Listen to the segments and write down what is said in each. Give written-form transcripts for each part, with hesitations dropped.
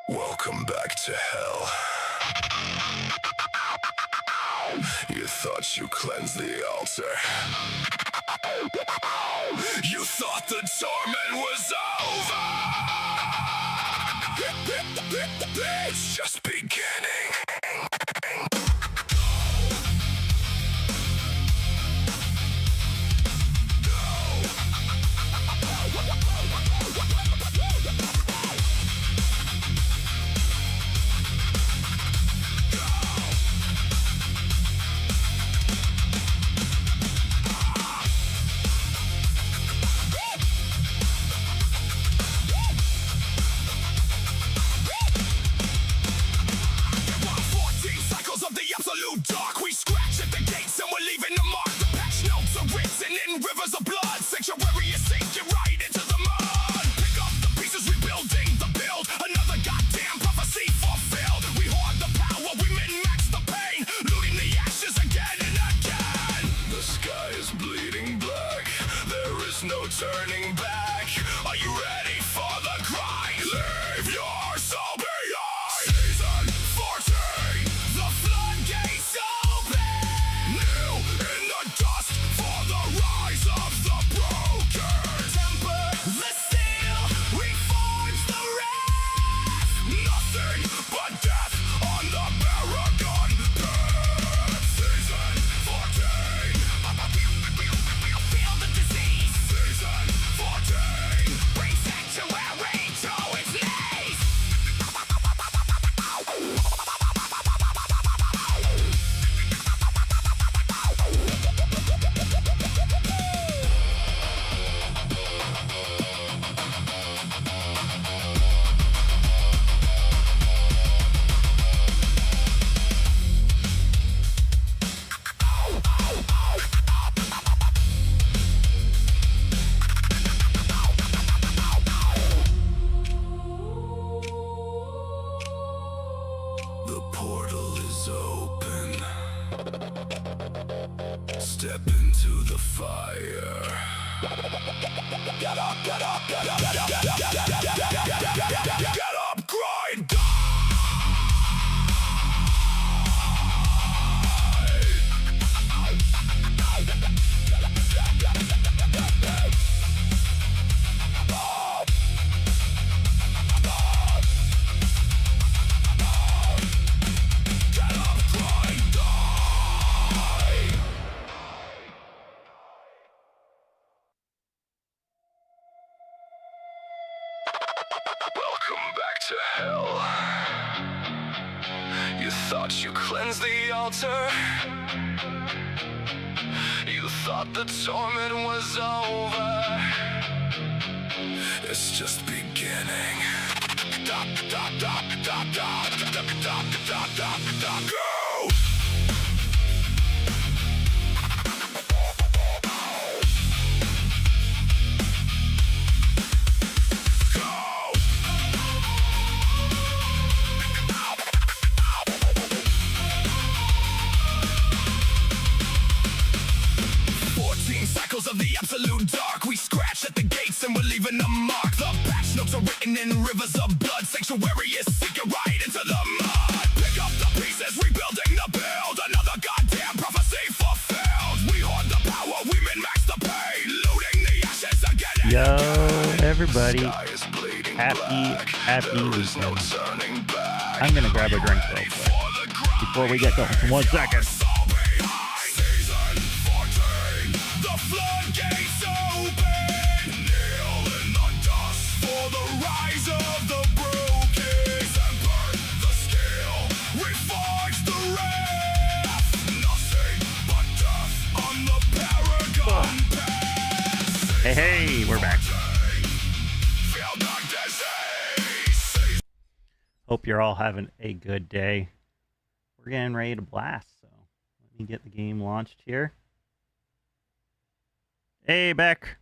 Welcome back to hell. You thought you cleansed the altar. You thought the torment was over. It's just beginning. Turning back, are you ready for the grind? Leave your soul behind. Season 14, the floodgates open. New in the dust for the rise of the broken. Temper the steel, reforge the wrath. Nothing but death on the Paragon path. Season 14, feel the disease. Season 14, bring sanctuary to its knees. The portal is open. Step into the fire. Get up, get up, get up, get up, get up, get up, get up, grind. Welcome back to hell. You thought you cleansed the altar. You thought the torment was over. It's just beginning. Go! Of the absolute dark, we scratch at the gates and we're leaving a mark. The patch notes are written in rivers of blood. Sanctuary is sinking right into the mud. Pick up the pieces, rebuilding the build. Another goddamn prophecy fulfilled. We hoard the power, we min-max the pain. Looting the ashes again. Yo, everybody. Happy weekend. I'm gonna grab a drink real quick before we get going. 1 second. Floodgates open. Kneel in the dust for the rise of the broken. Temper the scale, reforge the wrath. Nothing but death on the Paragon path. Hey, we're back. Feel the disease. Hope you're all having a good day. We're getting ready to blast, so let me get the game launched here. Hey, Beck.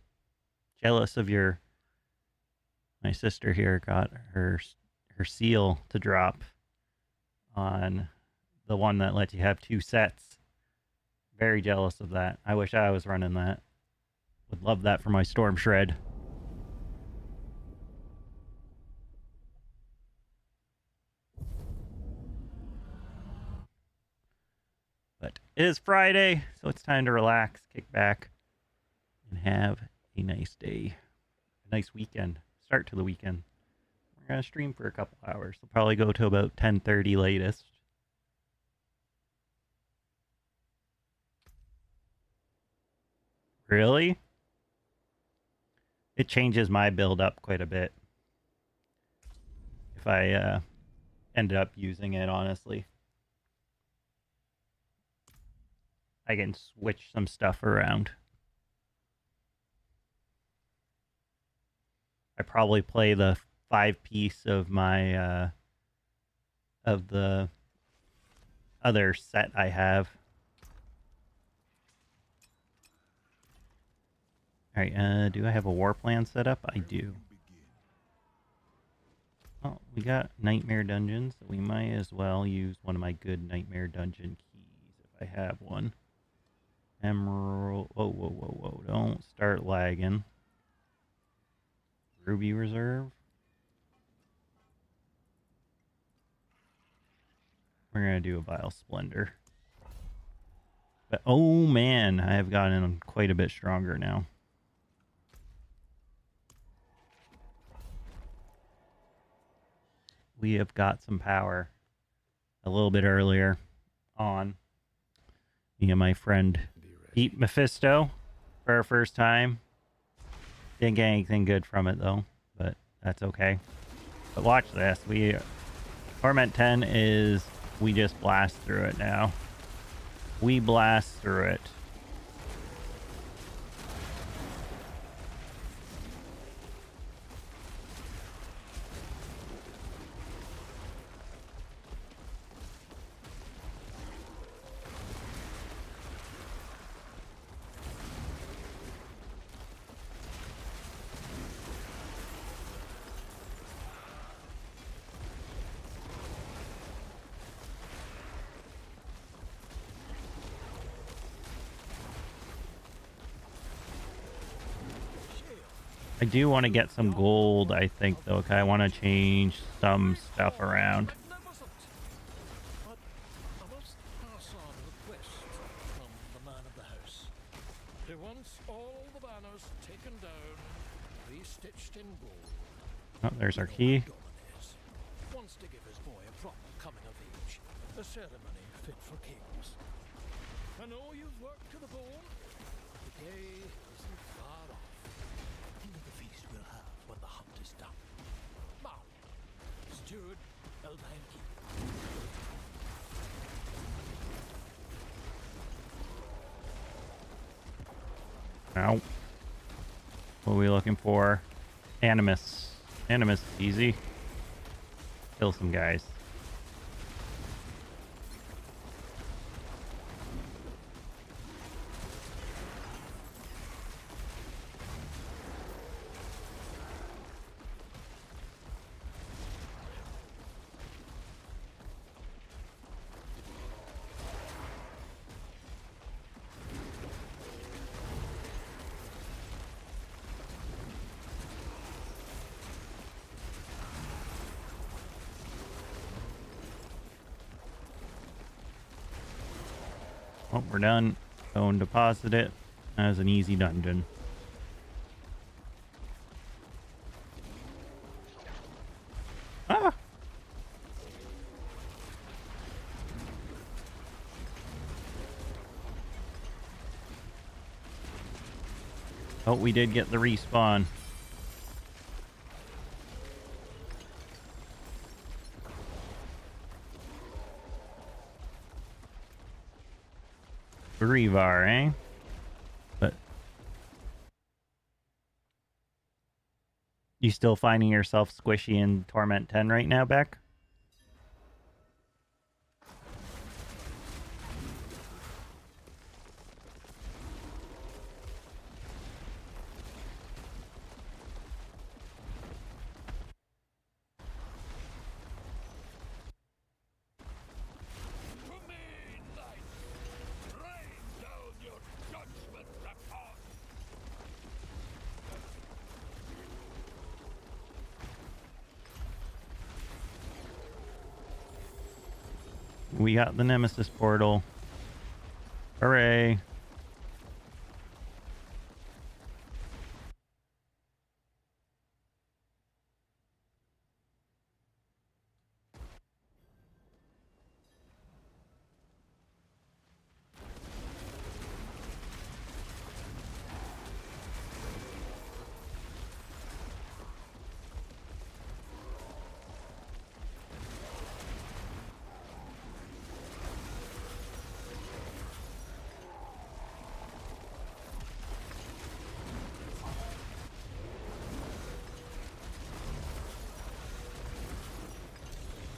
Jealous of my sister here got her seal to drop on the one that lets you have 2 sets. Very jealous of that. I wish I was running that. Would love that for my Storm Shred. It is Friday, so it's time to relax, kick back, and have a nice day. A nice weekend. Start to the weekend. We're going to stream for a couple hours. We'll probably go to about 10:30 latest. Really? It changes my build up quite a bit. If I ended up using it, honestly. I can switch some stuff around. I probably play the 5-piece of my of the other set I have. All right, do I have a war plan set up? I do. Oh, we got Nightmare Dungeons. So we might as well use one of my good Nightmare Dungeon keys if I have one. Emerald. Whoa, whoa, whoa, whoa. Don't start lagging. Ruby Reserve. We're going to do a Vile Splendor. But, oh man, I have gotten quite a bit stronger now. We have got some power a little bit earlier on. Me and my friend beat Mephisto for our first time. Didn't get anything good from it though, but that's okay. But watch this. Torment 10 is we just blast through it now. We blast through it. I do want to get some gold, I think, though, because I want to change some stuff around. But I must pass on a request from the man of the house. He wants all the banners taken down, restitched in gold. Oh, there's our key. Wants to give his boy a proper coming of age, a ceremony fit for kings. I know you've worked to the bone. The day isn't far off. Think of the feast we'll have when the hunt is done. Now, steward Elvanki. Ow. What are we looking for? Animus. Animus is easy. Kill some guys. Oh, we're done. Go and deposit it as an easy dungeon. Ah! Oh, we did get the respawn. Revar, eh? But you still finding yourself squishy in Torment 10 right now, Beck? We got the Nemesis portal. Hooray.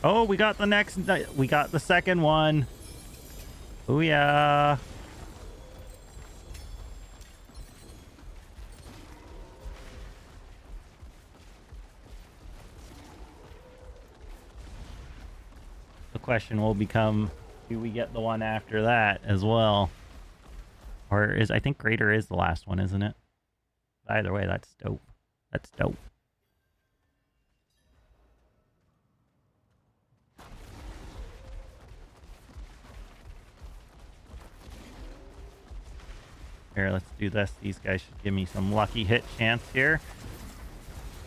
Oh, we got the second one. Oh yeah. The question will become, do we get the one after that as well? Or I think Greater is the last one, isn't it? Either way, that's dope. That's dope. Here, let's do this. These guys should give me some lucky hit chance here.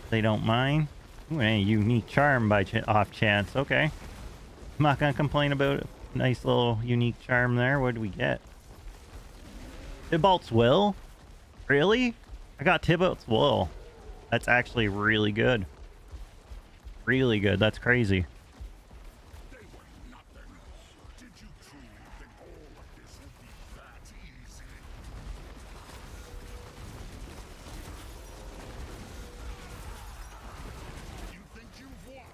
They don't mind. Ooh, a unique charm by off chance. Okay. I'm not gonna complain about it. Nice little unique charm there. What did we get? Tybalt's Will? Really? I got Tybalt's Will. That's actually really good. Really good. That's crazy. They were nothing. Did you truly think all of this would be that easy? You think you've won?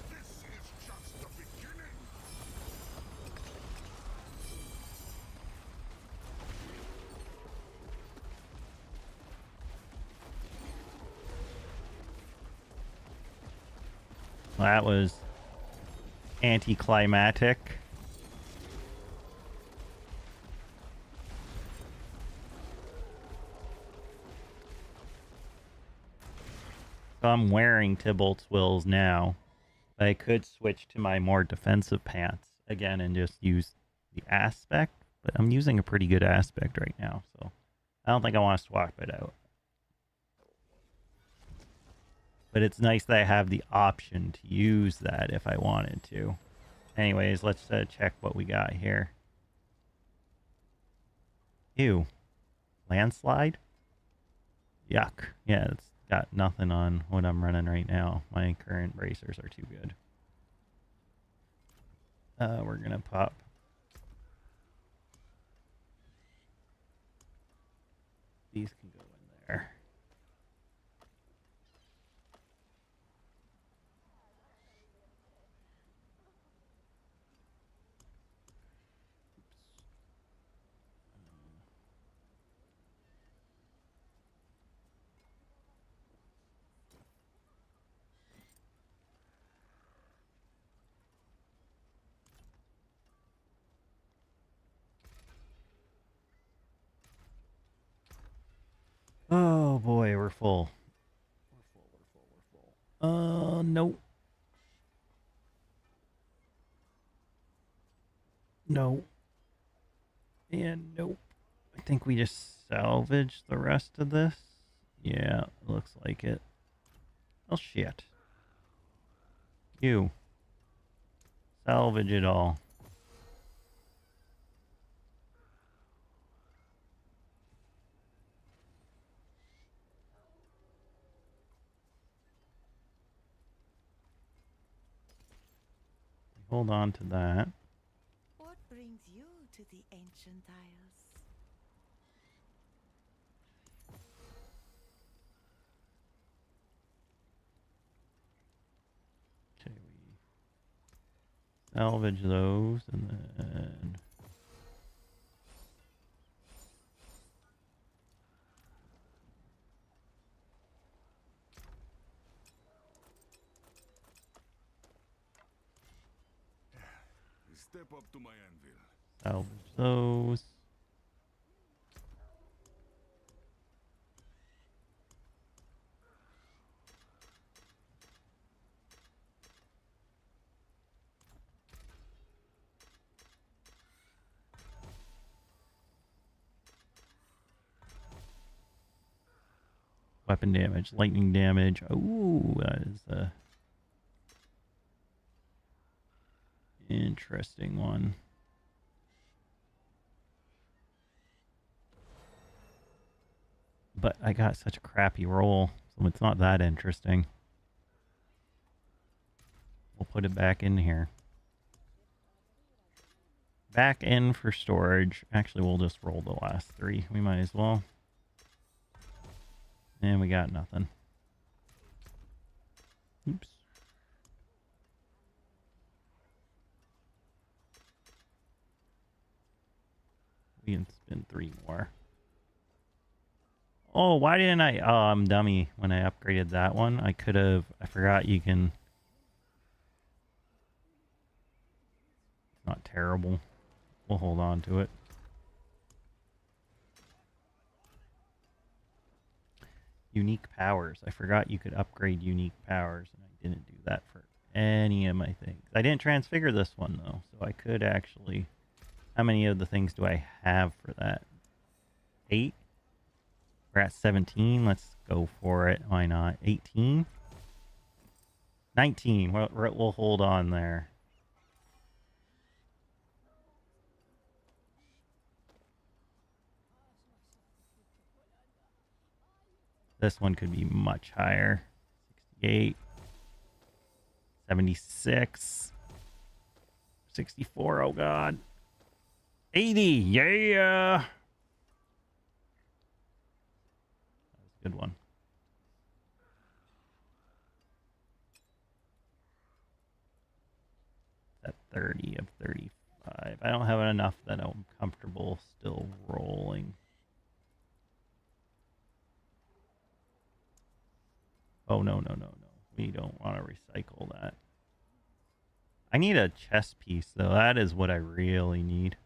This is just the beginning. That was anticlimactic. So I'm wearing Tybalt's Wills now. But I could switch to my more defensive pants again and just use the aspect. But I'm using a pretty good aspect right now, so I don't think I want to swap it out. But it's nice that I have the option to use that if I wanted to. Anyways, let's check what we got here. Ew. Landslide? Yuck. Yeah, it's got nothing on what I'm running right now. My current bracers are too good. We're going to pop. These can go in there. Oh boy, we're full. We're full. Nope. No. And nope. I think we just salvage the rest of this. Yeah, looks like it. Oh shit. You. Salvage it all. Hold on to that. What brings you to the ancient isles? Okay, we salvage those and then Step up to my anvil. salvage those. Weapon damage, lightning damage. Ooh, that is a interesting one. But I got such a crappy roll, so it's not that interesting. We'll put it back in here. Back in for storage. Actually, we'll just roll the last 3. We might as well. And we got nothing. Oops. We can spin 3 more. Oh, why didn't I? Oh, I'm dummy. When I upgraded that one, I could have. I forgot you can. It's not terrible. We'll hold on to it. Unique powers. I forgot you could upgrade unique powers, and I didn't do that for any of my things. I didn't transfigure this one, though, so I could actually... How many of the things do I have for that? 8? We're at 17. Let's go for it. Why not? 18? 19. We'll hold on there. This one could be much higher. 68. 76. 64. Oh, God. 80. Yeah. That was a good one. At 30 of 35. I don't have enough that I'm comfortable still rolling. Oh, no. We don't want to recycle that. I need a chess piece, though. That is what I really need.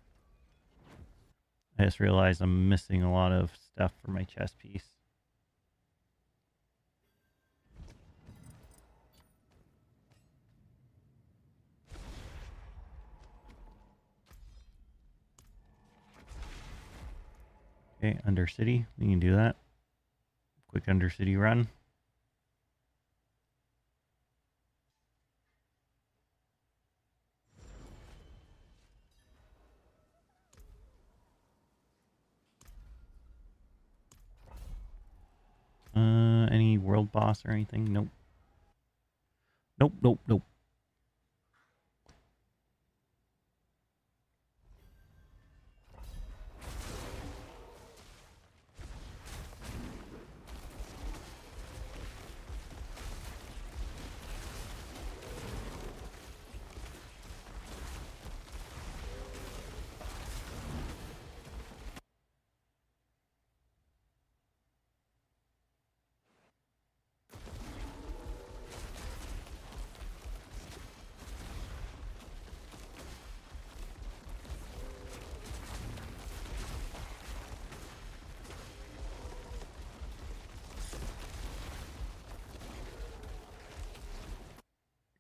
I just realized I'm missing a lot of stuff for my chess piece. Okay, Undercity. We can do that. Quick Undercity run. Any world boss or anything? Nope. Nope.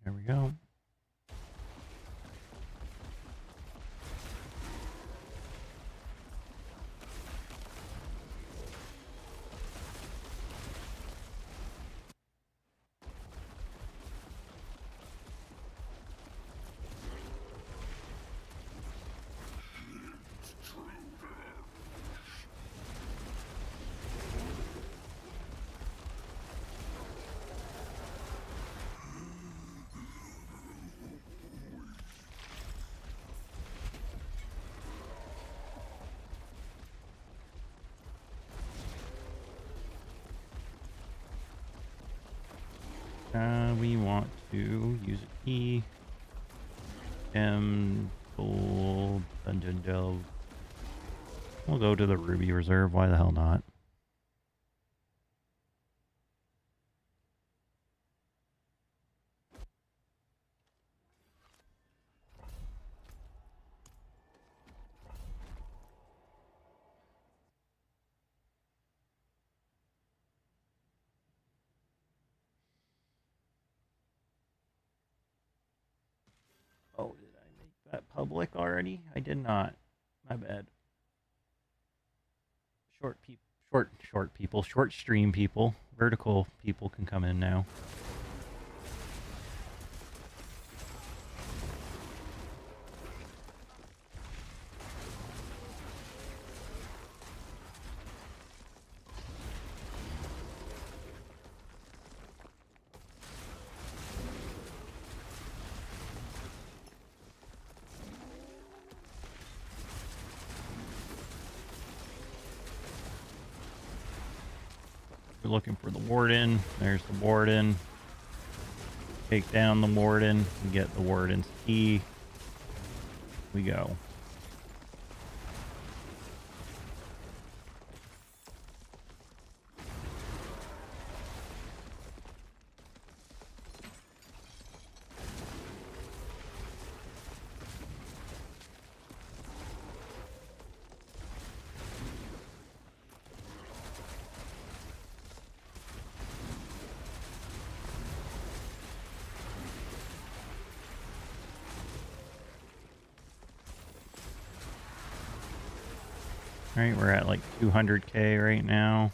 There we go. We want to use a key. Gold, dungeon delve. We'll go to the Ruby Reserve. Why the hell not? Oh, did I make that public already? I did not. My bad. short people, short stream people, vertical people can come in now. We're looking for the warden. There's the warden. Take down the warden. We get the warden's key. We go. Alright, we're at like 200k right now.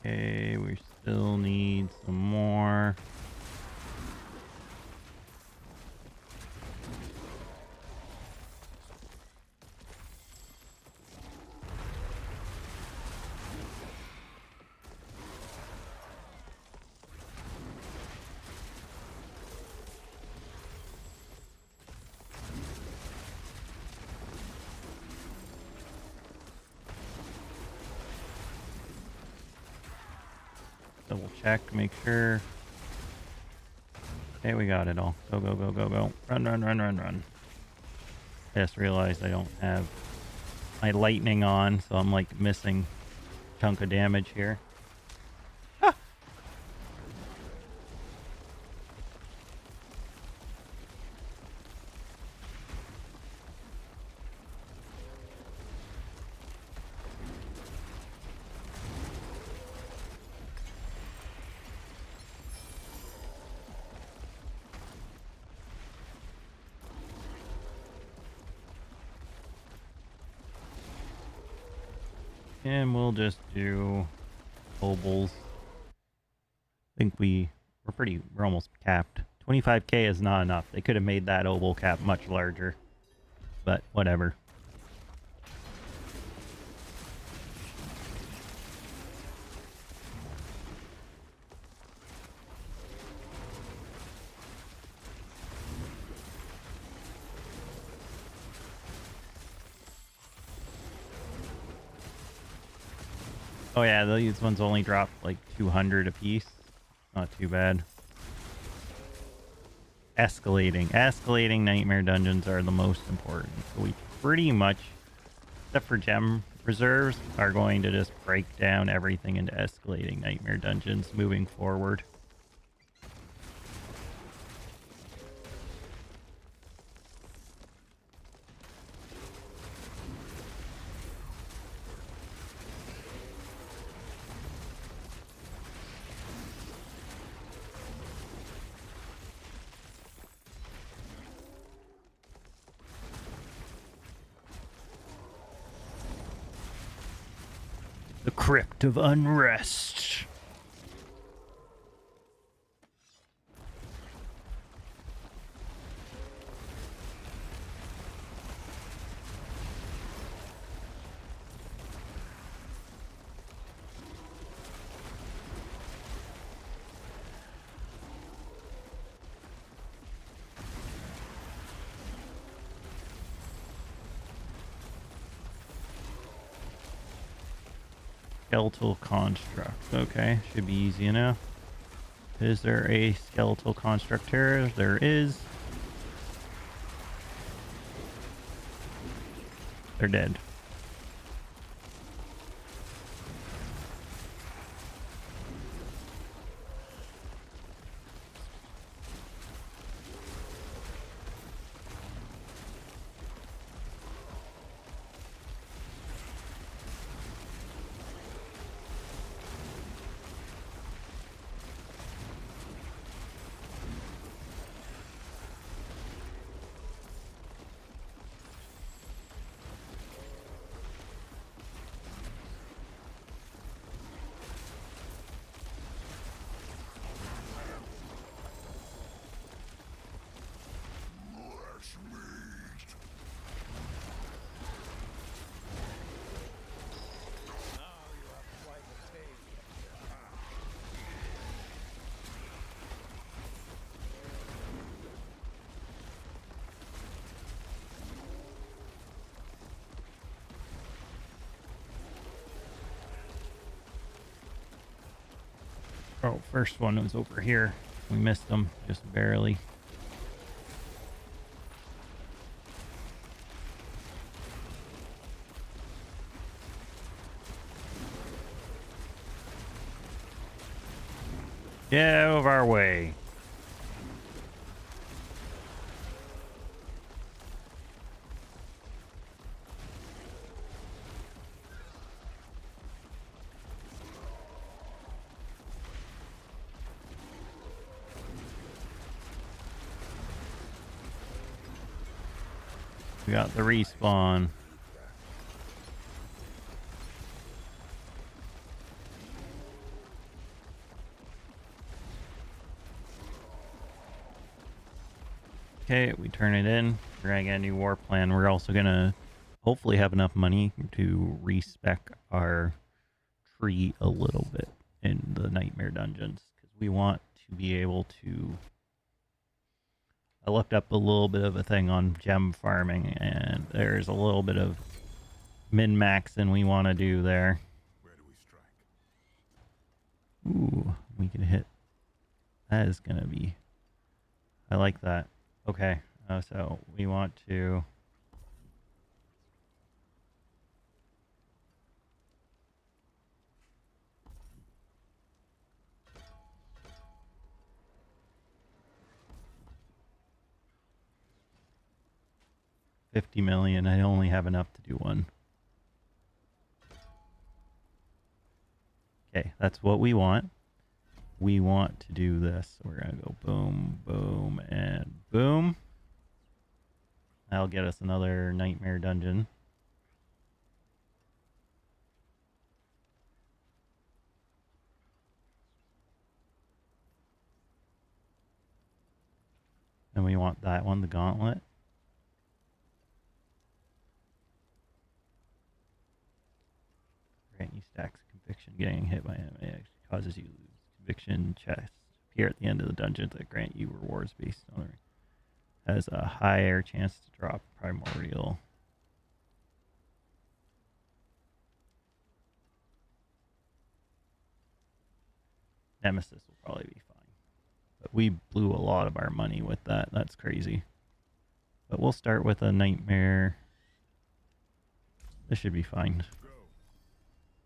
Okay, we still need some more. Double check, make sure. Okay, we got it all. Go, go, go, go, go. Run, run, run, run, run. I just realized I don't have my lightning on, so I'm like missing a chunk of damage here. Ah! And we'll just do obols. I think we're almost capped. 25k is not enough. They could have made that obol cap much larger, but whatever. Oh yeah, these ones only drop like 200 a piece. Not too bad. Escalating nightmare dungeons are the most important. So we pretty much, except for gem reserves, are going to just break down everything into escalating nightmare dungeons moving forward. The Crypt of Unrest. Skeletal construct. Okay, should be easy enough. Is there a skeletal construct here? There is. they're dead. Oh, first one was over here. We missed them just barely. Get out of our way. We got the respawn. Okay, we turn it in. We're gonna get a new war plan. We're also gonna hopefully have enough money to respec our tree a little bit in the nightmare dungeons because we want to be able to. I looked up a little bit of a thing on gem farming, and there's a little bit of min-maxing we want to do there. Where do we strike? Ooh, we can hit. That is gonna be. I like that. Okay, so we want to. $50 million. I only have enough to do one. Okay, that's what we want. We want to do this. We're gonna go boom, boom, and boom. That'll get us another nightmare dungeon. And we want that one, the gauntlet. Grant you stacks of conviction. Getting hit by enemy actually causes you to lose conviction chests. Appear at the end of the dungeons that grant you rewards based on it. Has a higher chance to drop primordial. Nemesis will probably be fine. But we blew a lot of our money with that. That's crazy. But we'll start with a nightmare. This should be fine. Go.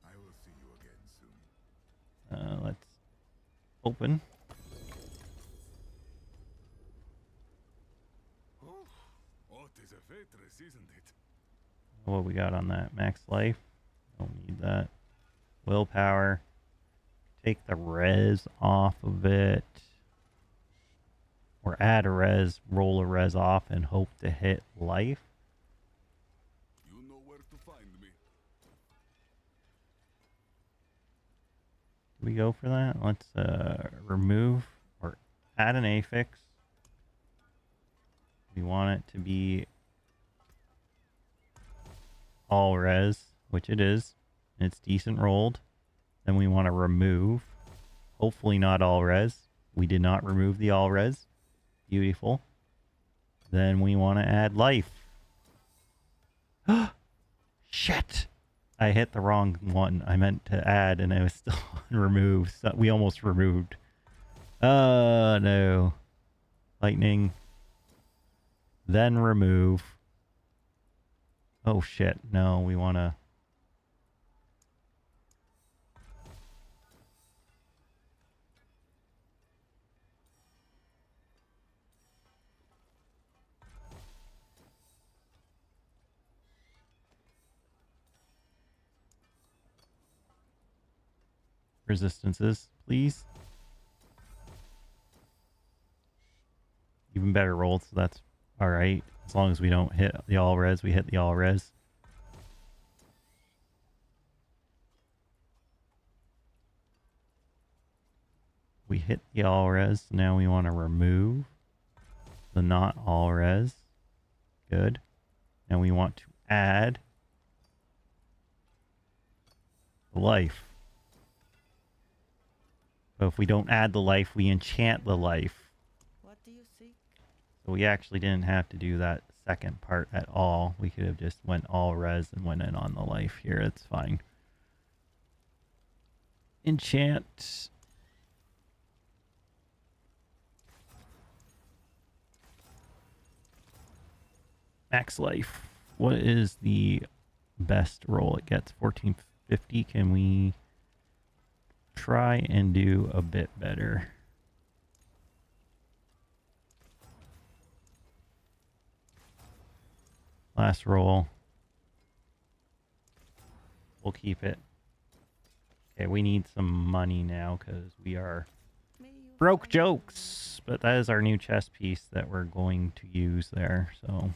I will see you again soon. Let's open. Oh, what is a waitress, isn't it? What we got on that? Max life. Don't need that. Willpower. Take the res off of it. Or add a res, roll a res off, and hope to hit life. You know where to find me. Do we go for that? Let's remove or add an affix. We want it to be all res, which it is. It's decent rolled. Then we want to remove, hopefully not all res. We did not remove the all res. Beautiful. Then we want to add life. Shit! I hit the wrong one. I meant to add and I was still on remove. So we almost removed. Oh no. Lightning. Then remove. Oh shit, no, we want to... Resistances, please. Even better rolled, so that's alright. As long as we don't hit the all-res, we hit the all-res. We hit the all-res, now we want to remove the not all-res. Good. And we want to add the life. But if we don't add the life, we enchant the life. What do you seek? So we actually didn't have to do that second part at all. We could have just went all res and went in on the life here. It's fine. Enchant. Max life. What is the best roll it gets? 1450. Can we try and do a bit better? Last roll. We'll keep it. Okay, we need some money now because we are May you broke find jokes. But that is our new chess piece that we're going to use there. So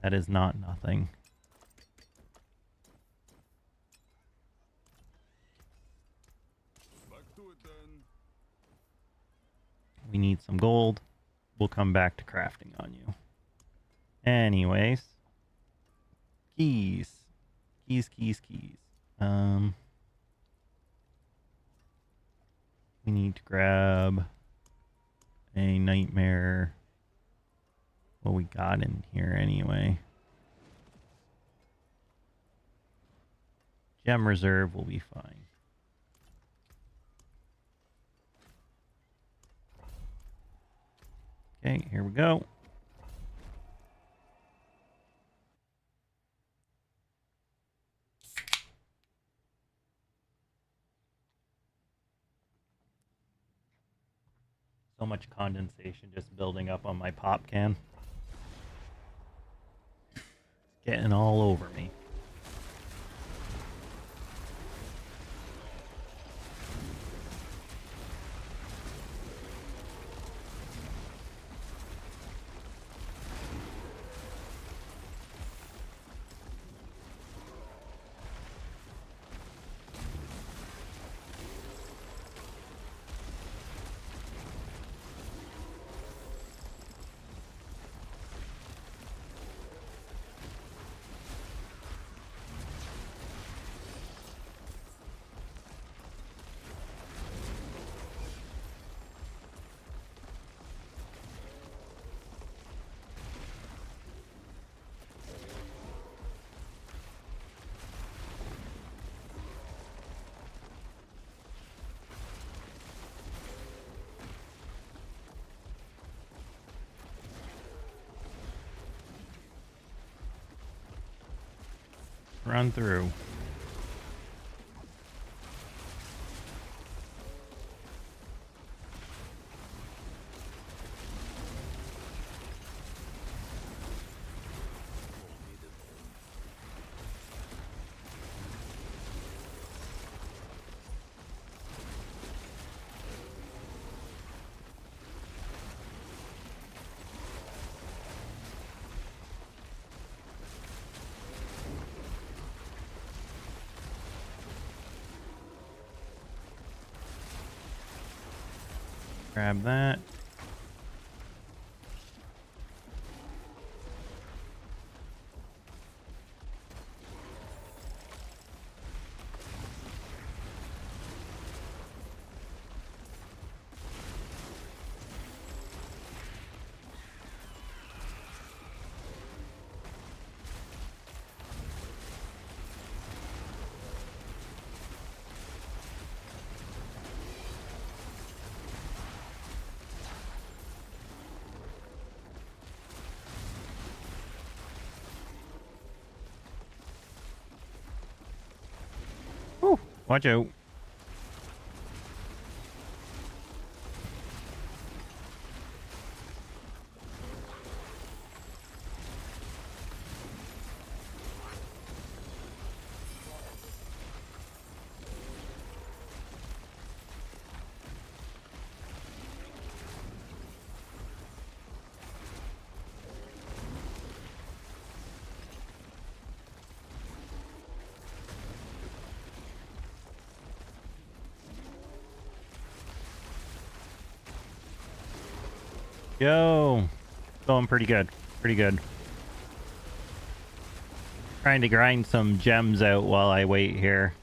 that is not nothing. Back to it then. We need some gold. We'll come back to crafting on you. Anyways. Keys. Keys. We need to grab a nightmare. What we got in here anyway. Gem reserve will be fine. Okay, here we go. So much condensation just building up on my pop can. Getting all over me. Run through. Grab that. Watch out. Yo, going pretty good. Pretty good. Trying to grind some gems out while I wait here.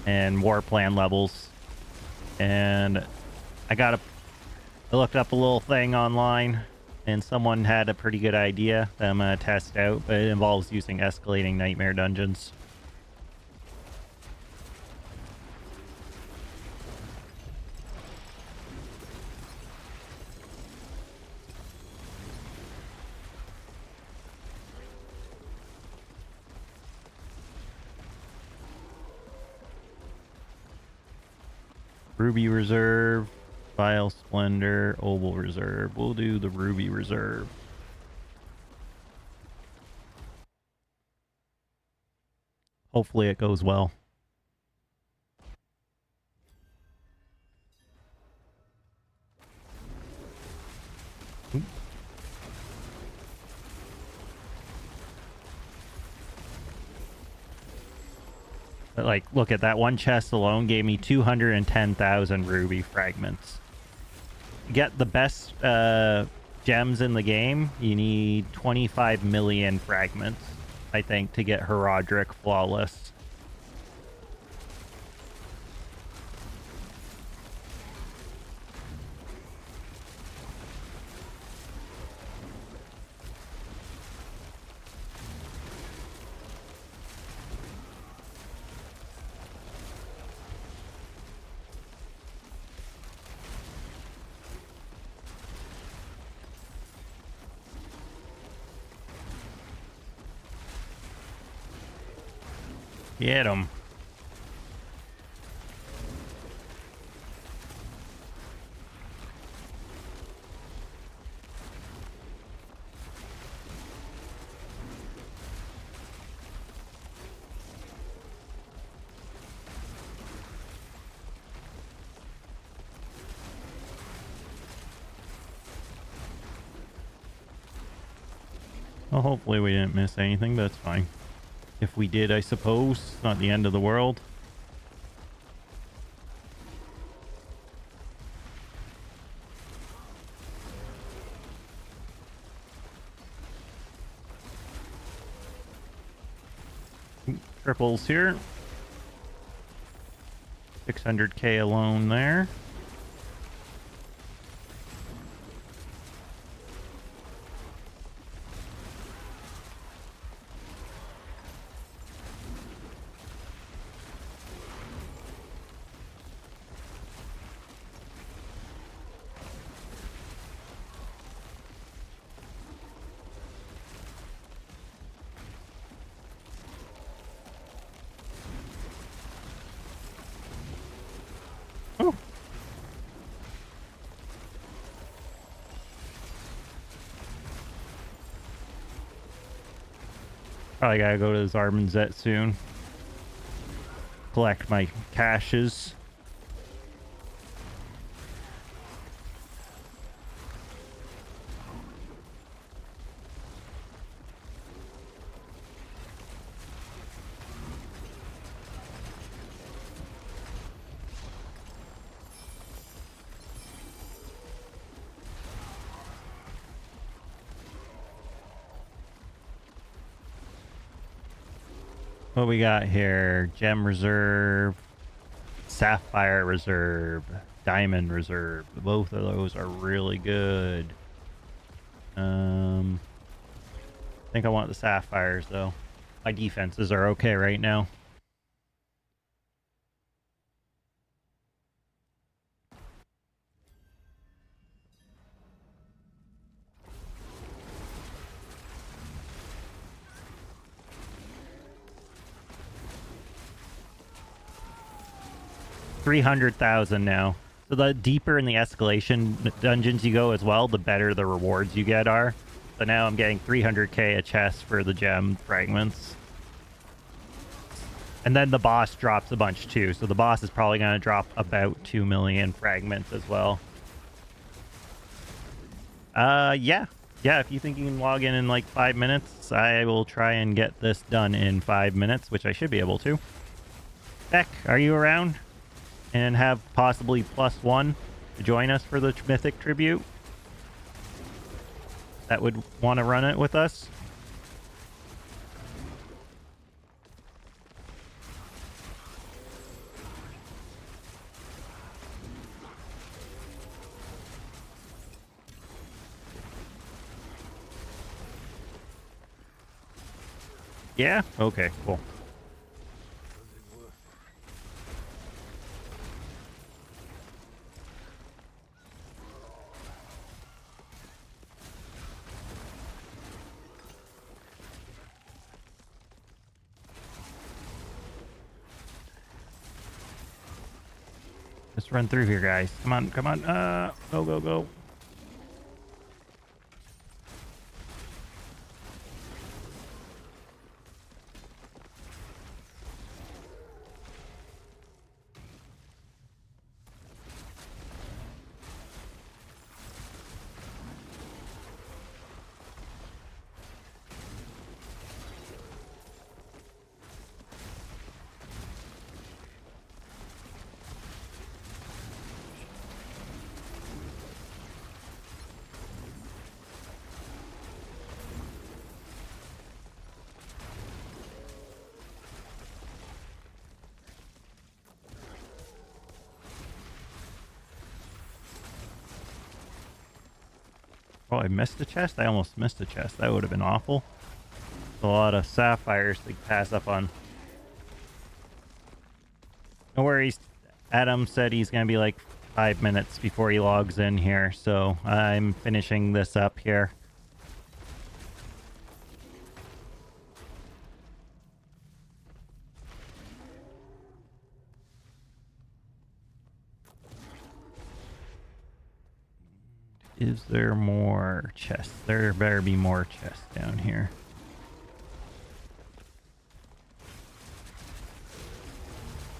And war plan levels. And I looked up a little thing online. And someone had a pretty good idea that I'm going to test out. But it involves using escalating nightmare dungeons. Ruby Reserve, Vile Splendor, Oval Reserve. We'll do the Ruby Reserve. Hopefully it goes well. Oop. But like, look at that one chest alone gave me 210,000 ruby fragments. To get the best gems in the game, you need 25 million fragments, I think, to get Herodric flawless. Get him. Well, hopefully we didn't miss anything, but that's fine. If we did, I suppose. It's not the end of the world. Triples here. 600k alone there. Oh. Probably gotta go to Zarmanzet soon. Collect my caches. What we got here? Gem Reserve, Sapphire Reserve, Diamond Reserve. Both of those are really good. I think I want the Sapphires though. My defenses are okay right now. 300,000 now. So the deeper in the escalation dungeons you go as well, the better the rewards you get are. So now I'm getting 300k a chest for the gem fragments. And then the boss drops a bunch too. So the boss is probably going to drop about 2 million fragments as well. Yeah. Yeah, if you think you can log in like 5 minutes, I will try and get this done in 5 minutes, which I should be able to. Beck, are you around? And have possibly +1 to join us for the Mythic Tribute? That would want to run it with us? Yeah? Okay, cool. Let's run through here, guys. Come on, come on. Go, go, go. Oh, I missed a chest? I almost missed a chest. That would have been awful. A lot of sapphires to pass up on. No worries. Adam said he's going to be like 5 minutes before he logs in here, so I'm finishing this up here. Is there more chests? There better be more chests down here.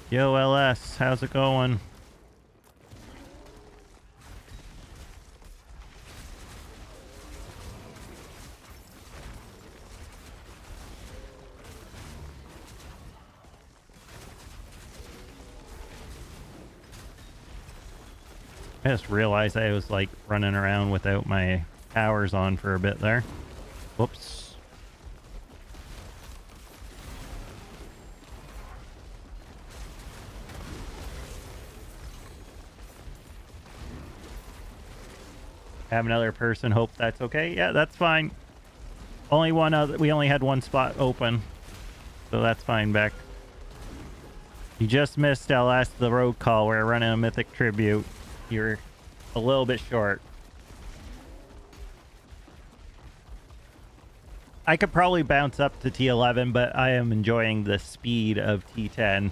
Yo, LS, how's it going? I just realized I was like running around without my powers on for a bit there. Whoops. Have another person. Hope that's okay. Yeah, that's fine. Only one other. We only had one spot open, so that's fine, Beck. You just missed LS the road call. We're running a Mythic Tribute. You're a little bit short. I could probably bounce up to T11, but I am enjoying the speed of T10.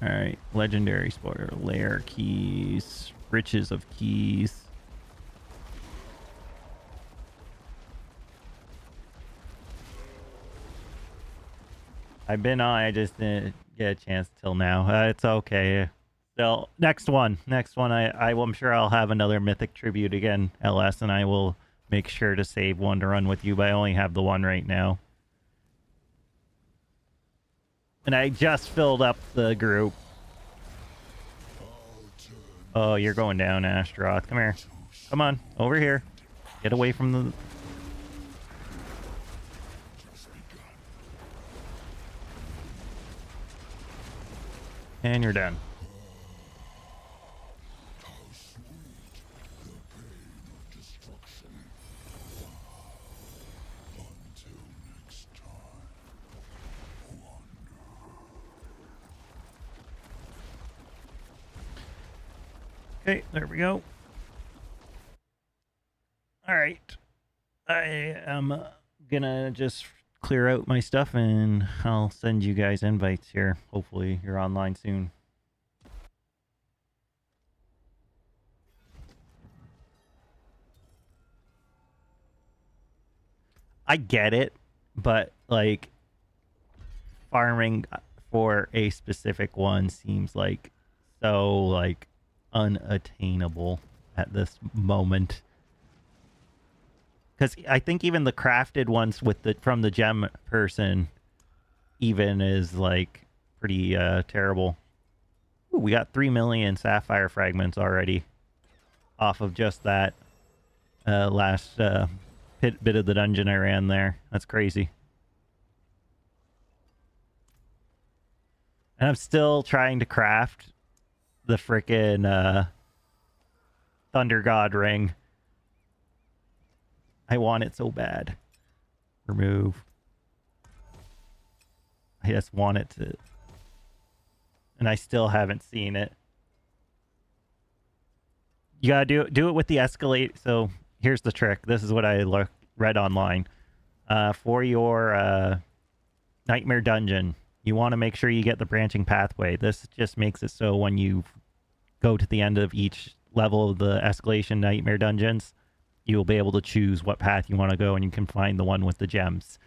Alright, legendary spoiler, lair keys, riches of keys. I've been on, I just didn't get a chance till now. It's okay. So, next one, I'm sure I'll have another Mythic Tribute again, LS, and I will make sure to save one to run with you, but I only have the one right now. And I just filled up the group. Oh, you're going down, Astroth. Come here. Come on, over here. Get away from the... And you're done. Okay, there we go. All right. I am gonna just clear out my stuff and I'll send you guys invites here. Hopefully you're online soon. I get it, but like farming for a specific one seems like so like unattainable at this moment. Because I think even the crafted ones with the from the gem person even is like pretty terrible. Ooh, we got 3 million sapphire fragments already off of just that last bit of the dungeon I ran there. That's crazy. And I'm still trying to craft the frickin' Thunder God ring. I want it so bad. Remove. I just want it to... And I still haven't seen it. You gotta do it with the escalate. So here's the trick. This is what I read online. For your nightmare dungeon, you want to make sure you get the branching pathway. This just makes it so when you go to the end of each level of the escalation nightmare dungeons, you will be able to choose what path you want to go and you can find the one with the gems.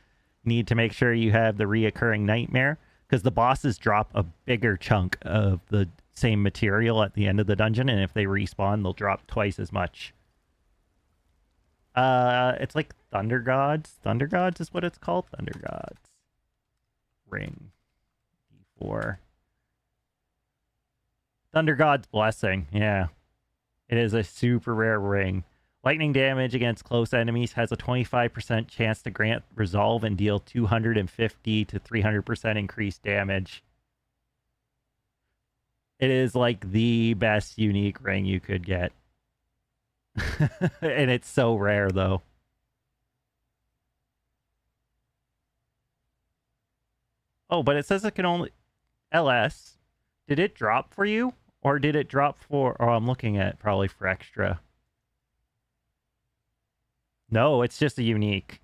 You need to make sure you have the reoccurring nightmare because the bosses drop a bigger chunk of the same material at the end of the dungeon, and if they respawn, they'll drop twice as much. It's like Thunder Gods. Thunder Gods is what it's called. Thunder Gods. Ring. D4. Thunder God's Blessing. Yeah. It is a super rare ring. Lightning damage against close enemies has a 25% chance to grant resolve and deal 250 to 300% increased damage. It is like the best unique ring you could get. And it's so rare, though. Oh, but it says it can only... LS. Did it drop for you? Or did it drop for... Oh, I'm looking at probably for extra. No, it's just a unique.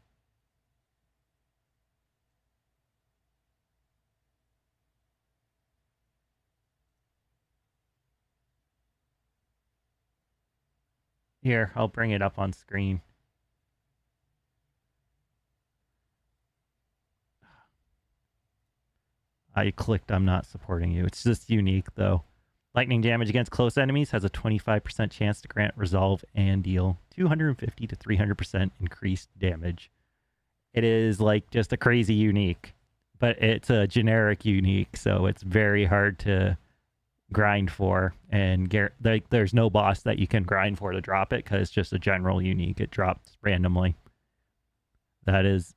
Here, I'll bring it up on screen. I clicked I'm not supporting you. It's just unique, though. Lightning damage against close enemies has a 25% chance to grant resolve and deal 250 to 300% increased damage. It is like just a crazy unique, but it's a generic unique, so it's very hard to grind for, and like there's no boss that you can grind for to drop it because it's just a general unique. It drops randomly. That is,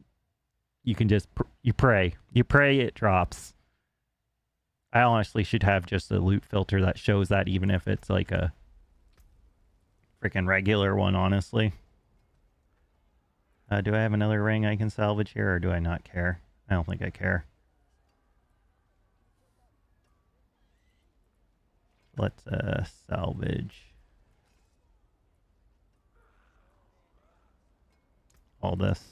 you can just you pray it drops. I honestly should have just a loot filter that shows that even if it's like a freaking regular one, honestly. Do I have another ring I can salvage here, or do I not care? I don't think I care. Let's salvage all this.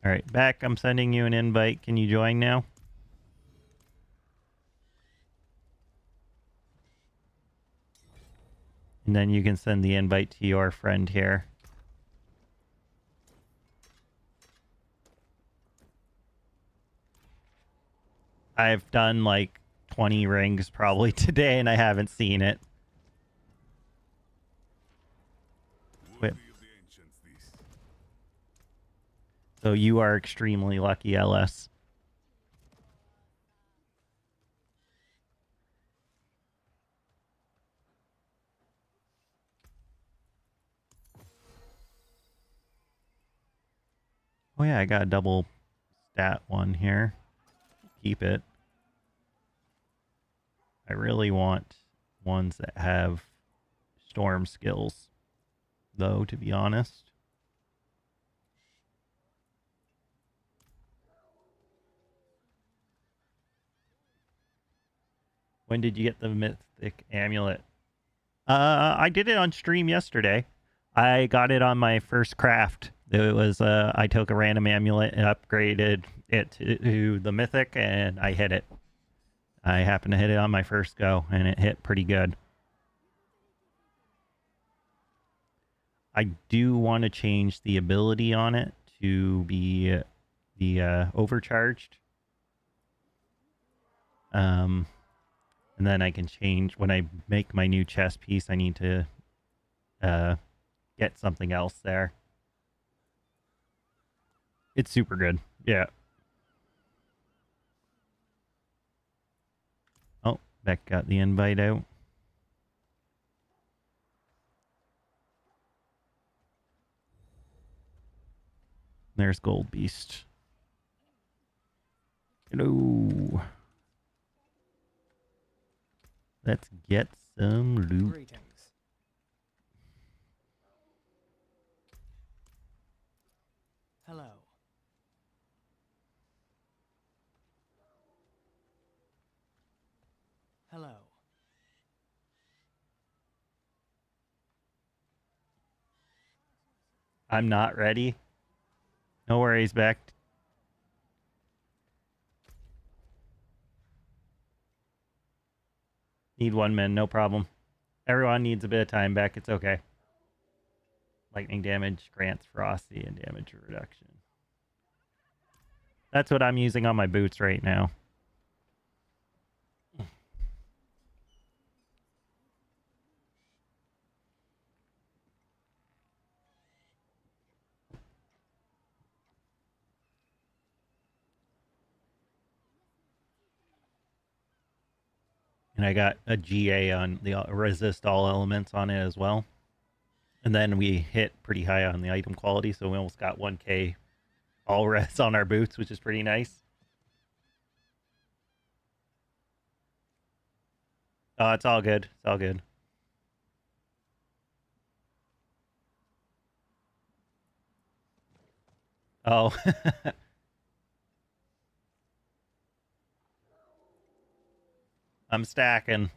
All right, back. I'm sending you an invite. Can you join now? And then you can send the invite to your friend here. I've done like 20 rings probably today and I haven't seen it. Wait. So you are extremely lucky, LS. Oh yeah, I got a double stat one here. Keep it. I really want ones that have storm skills, though, to be honest. When did you get the mythic amulet? I did it on stream yesterday. I got it on my first craft. It was I took a random amulet and upgraded it to the mythic, and I hit it. I happened to hit it on my first go, and it hit pretty good. I do want to change the ability on it to be the overcharged. And then I can change when I make my new chess piece. I need to get something else there. It's super good. Yeah. Oh, Beck got the invite out. There's Gold Beast. Hello. Let's get some loot. Greetings. Hello. Hello. I'm not ready. No worries, Beck. Need 1 min, no problem. Everyone needs a bit of time, Beck. It's okay. Lightning damage grants frosty and damage reduction. That's what I'm using on my boots right now. And I got a GA on the resist all elements on it as well. And then we hit pretty high on the item quality, so we almost got 1k all res on our boots, which is pretty nice. Oh, it's all good. It's all good. Oh. I'm stacking.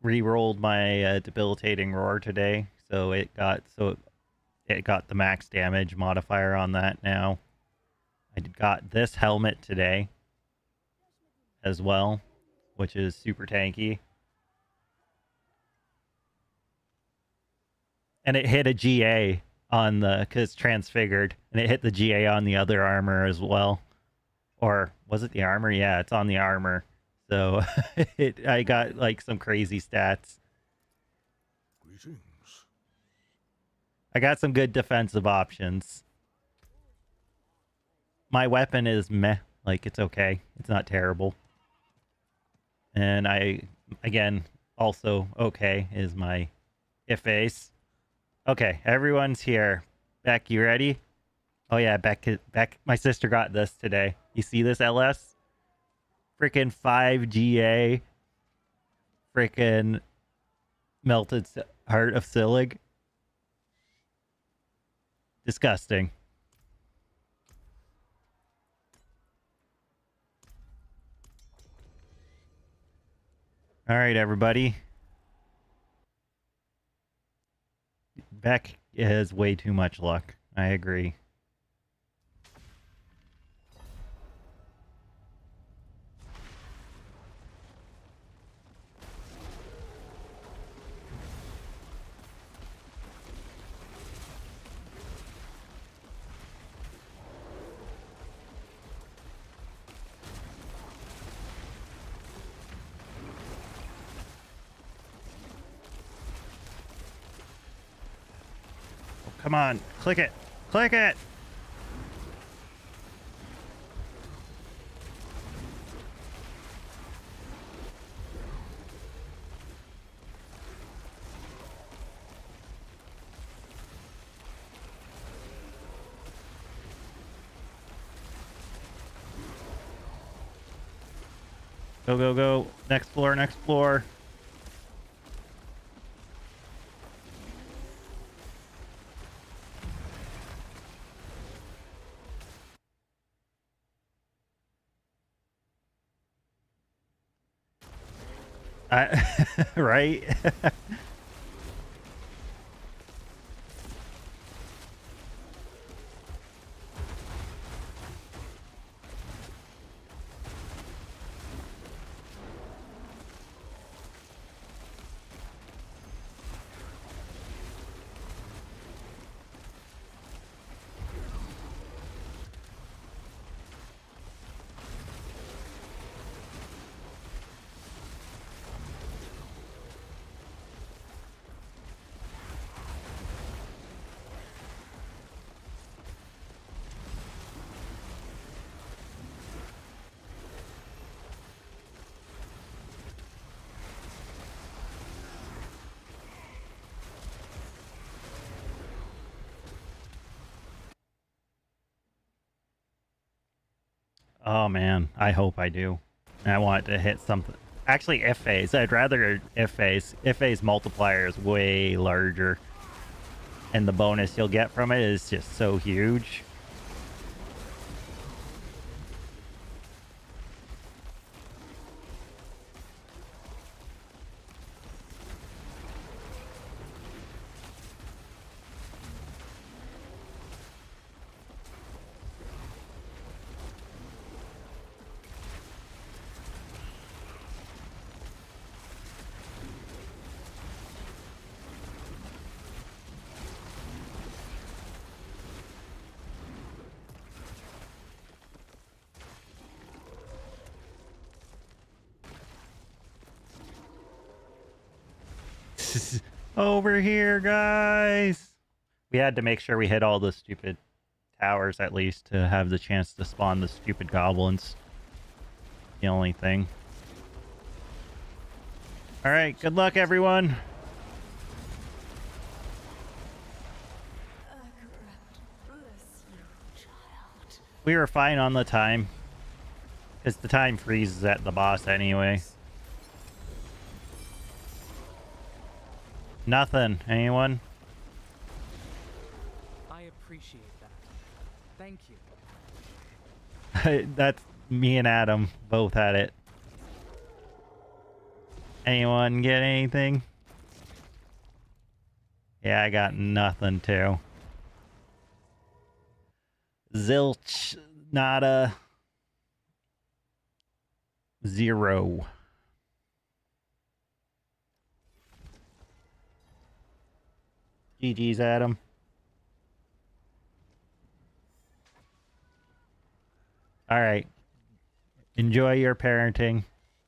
Re-rolled my debilitating roar today, so it got the max damage modifier on that now. I got this helmet today as well, which is super tanky. And it hit a GA on the, because it's transfigured, and it hit the GA on the other armor as well. Or was it the armor? Yeah, it's on the armor. So I got like some crazy stats. Greetings. I got some good defensive options. My weapon is meh. Like, it's okay. It's not terrible. And again, also okay is my if-face. Okay, everyone's here. Beck, you ready? Oh yeah, Beck, my sister got this today. You see this, LS? Freaking 5 GA. Freaking melted heart of Silig. Disgusting. All right, everybody. Beck has way too much luck. I agree. Come on, click it. Click it. Go, go, go. Next floor, next floor. Right? Oh man, I hope I do. I want to hit something. Actually, FAs. I'd rather FAs. FA's multiplier is way larger. And the bonus you'll get from it is just so huge. Over here, guys. We had to make sure we hit all the stupid towers at least to have the chance to spawn the stupid goblins. The only thing. All right, good luck, everyone. We were fine on the time. Because the time freezes at the boss anyway. Nothing. Anyone? I appreciate that. Thank you. That's me and Adam both had it. Anyone get anything? Yeah, I got nothing too. Zilch. Nada. Zero. GG's, Adam. All right. Enjoy your parenting.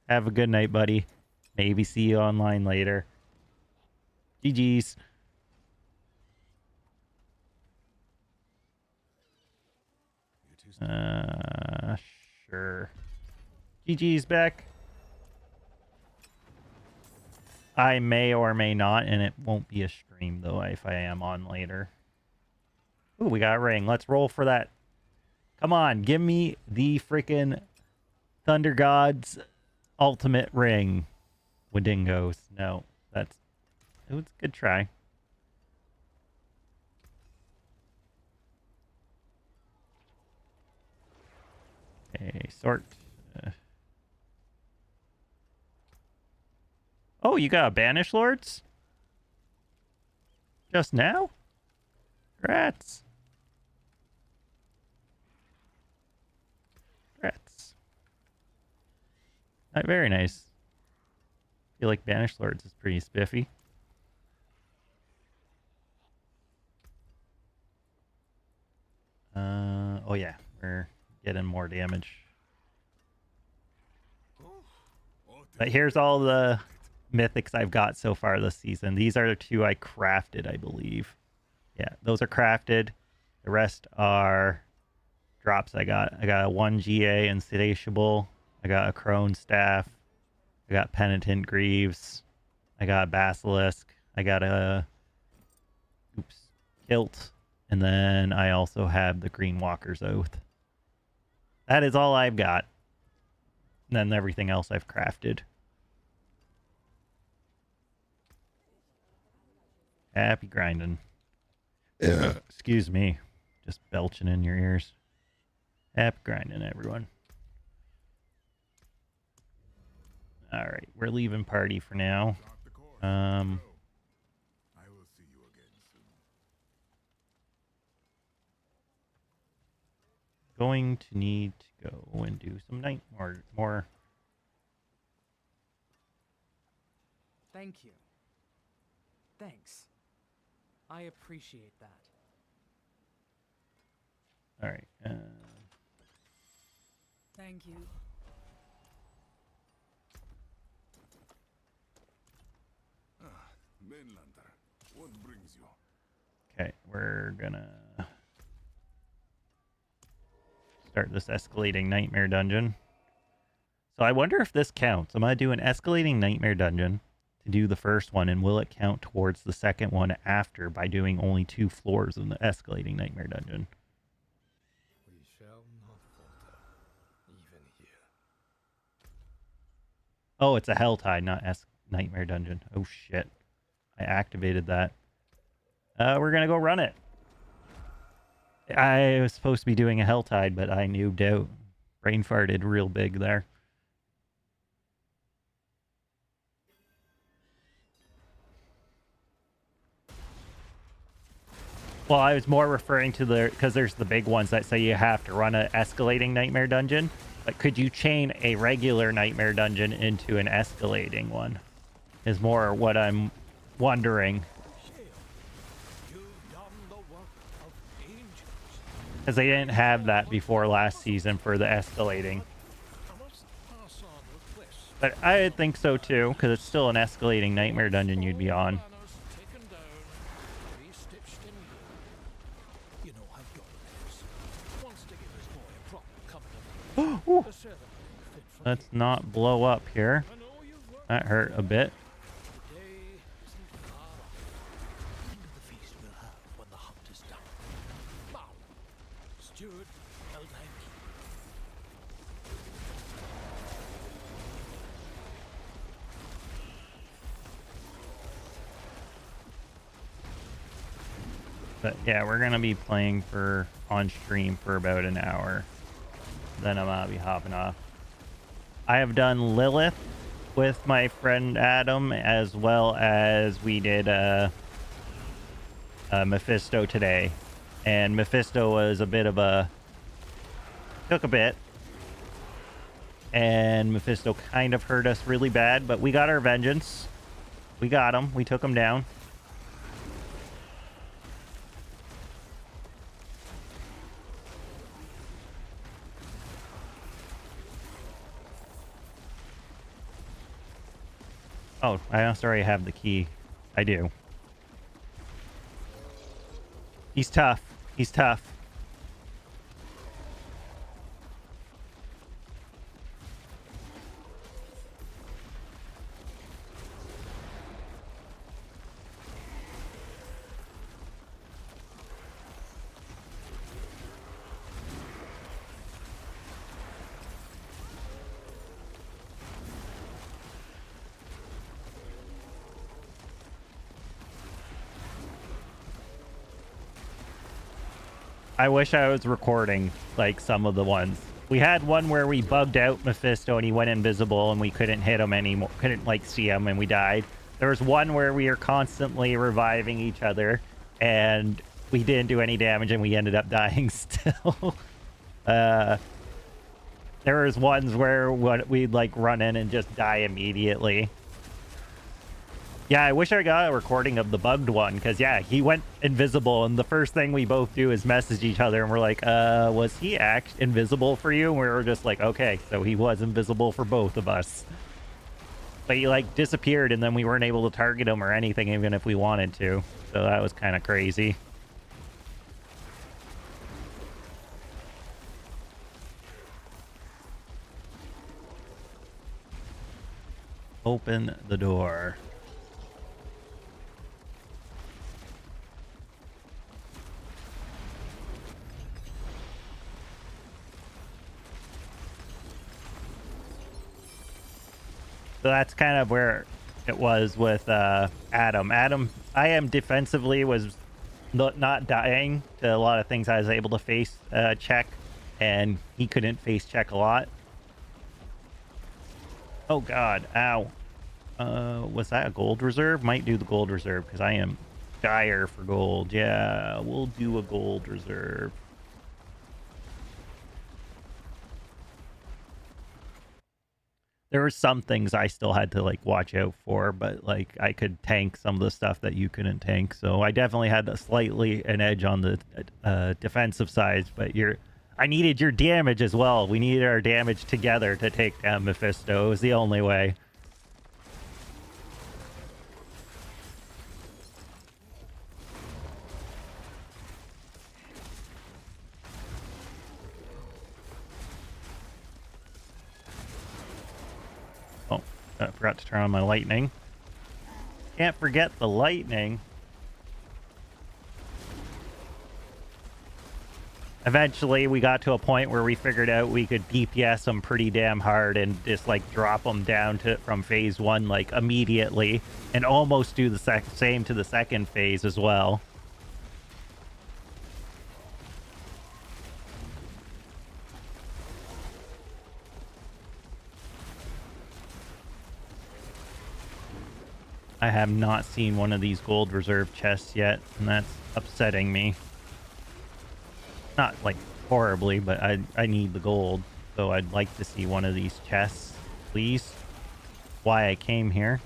Have a good night, buddy. Maybe see you online later. GG's. Sure. GG's back. I may or may not, and it won't be a stream, though, if I am on later. Ooh, we got a ring. Let's roll for that. Come on, give me the freaking Thunder God's ultimate ring. Wadingos. No, that's... It was a good try. Okay, sort. Oh, you got a Banish Lords? Just now? Rats. Rats. Very nice. I feel like Banish Lords is pretty spiffy. Oh yeah, we're getting more damage. But here's all the mythics I've got so far this season. These are the two I crafted, I believe. Yeah, those are crafted. The rest are drops I got. I got a 1 GA Insatiable. I got a Crone Staff. I got Penitent Greaves. I got a Basilisk. I got a Kilt. And then I also have the Greenwalker's Oath. That is all I've got. And then everything else I've crafted. Happy grinding. Excuse me. Just belching in your ears. Happy grinding, everyone. All right, we're leaving party for now. Start the course. Um, I will see you again soon. going to need to go and do some night more. Thank you. Thanks. I appreciate that. All right. Thank you. Mainlander, what brings you? Okay, we're gonna start this escalating nightmare dungeon. So I wonder if this counts. I'm gonna do an escalating nightmare dungeon to do the first one, and will it count towards the second one after by doing only 2 floors in the escalating nightmare dungeon? We shall not falter, even here. Oh, it's a Helltide, not nightmare dungeon. Oh shit. I activated that. We're gonna go run it. I was supposed to be doing a Helltide, but I noobed out. Brain farted real big there. Well, I was more referring to because there's the big ones that say you have to run an escalating nightmare dungeon. But could you chain a regular nightmare dungeon into an escalating one? Is more what I'm wondering. You've done the work of angels. Because they didn't have that before last season for the escalating. I must pass on requests. But I think so too, because it's still an escalating nightmare dungeon you'd be on. Banners taken down, restitched in gold. You know how God is. Wants to give his boy a proper coming of age. A ceremony fit for Let's kings. not blow up here. I know you've worked. That hurt a bit. The day isn't far off. Think of the feast we'll have when the hunt is done. Bow. Steward, Eldheim Keep. But yeah, we're gonna be playing for on stream for about an hour. Then I'm gonna be hopping off. I have done Lilith with my friend Adam, as well as we did Mephisto today. And Mephisto was a bit of a... took a bit. And Mephisto kind of hurt us really bad, but we got our vengeance. We got him. We took him down. Oh, I also already have the key. I do. He's tough. He's tough. I wish I was recording, like, some of the ones. We had one where we bugged out Mephisto and he went invisible and we couldn't hit him anymore. Couldn't, like, see him and we died. There was one where we were constantly reviving each other and we didn't do any damage and we ended up dying still. There was ones where we'd, like, run in and just die immediately. Yeah, I wish I got a recording of the bugged one, because, yeah, he went invisible, and the first thing we both do is message each other, and we're like, was he invisible for you? And we were just like, okay, so he was invisible for both of us. But he, like, disappeared, and then we weren't able to target him or anything, even if we wanted to. So that was kind of crazy. Open the door. So that's kind of where it was with Adam. I am defensively was not dying to a lot of things I was able to face check, and he couldn't face check a lot. Oh god, ow. Was that a gold reserve? Might do the gold reserve because I am dire for gold. Yeah, we'll do a gold reserve. There were some things I still had to like watch out for, but like I could tank some of the stuff that you couldn't tank. So I definitely had a slightly an edge on the defensive side, but I needed your damage as well. We needed our damage together to take down Mephisto. It was the only way. Oh, I forgot to turn on my lightning. Can't forget the lightning. Eventually, we got to a point where we figured out we could DPS them pretty damn hard and just like drop them down to from phase 1 like immediately, and almost do the same to the second phase as well. I have not seen one of these gold reserve chests yet, and that's upsetting me. Not like horribly, but I need the gold, so I'd like to see one of these chests, please. Why I came here.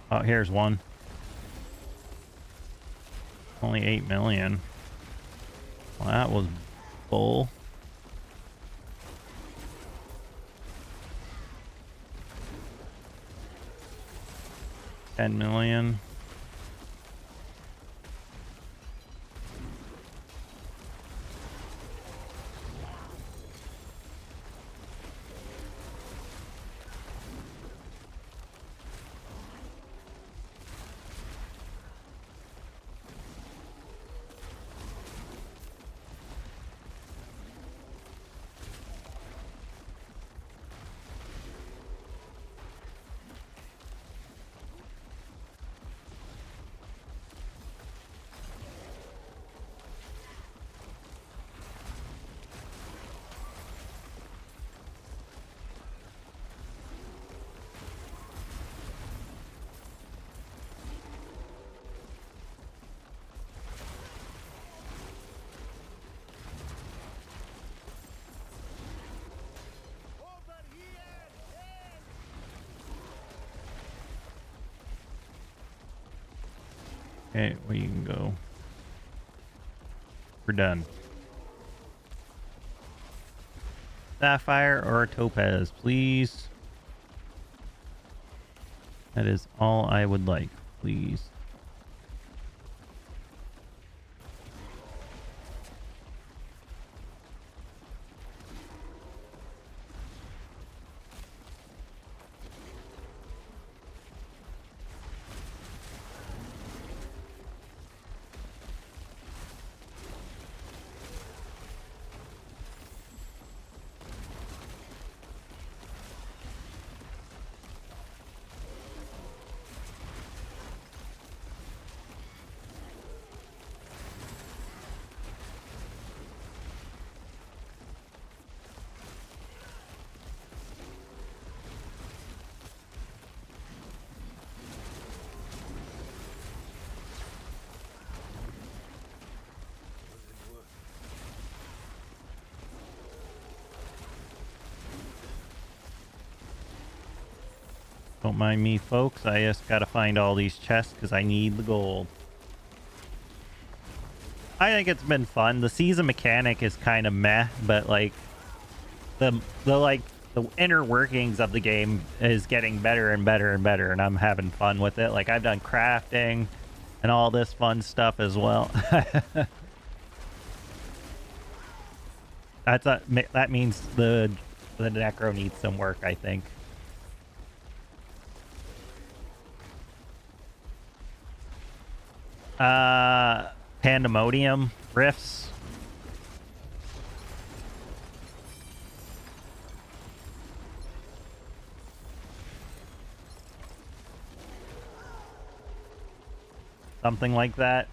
Oh, here's one. Only 8 million. Well, that was bull. $10 million. Okay, well, you can go. We're done. Sapphire or topaz, please. That is all I would like, please. Don't mind me, folks. I just gotta find all these chests because I need the gold. I think it's been fun. The season mechanic is kind of meh, but like the inner workings of the game is getting better and better and better, and I'm having fun with it. Like I've done crafting and all this fun stuff as well. That means the necro needs some work, I think. Pandemonium Rifts. something like that.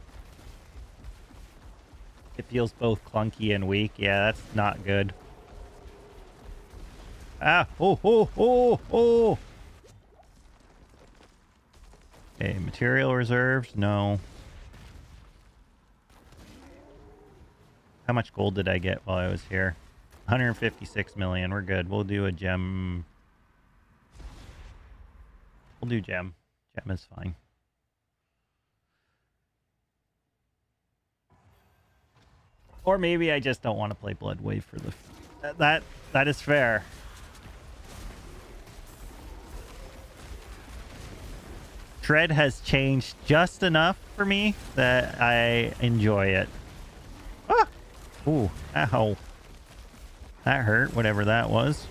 It feels both clunky and weak. Yeah, that's not good. Ah! Oh! Oh! Oh! Oh! Okay, material reserves? No. How much gold did I get while I was here? 156 million. We're good. We'll do a gem. We'll do gem. Gem is fine. Or maybe I just don't want to play Blood Wave for the... That is fair. Shred has changed just enough for me that I enjoy it. Ah! Ooh, ow. That hurt, whatever that was.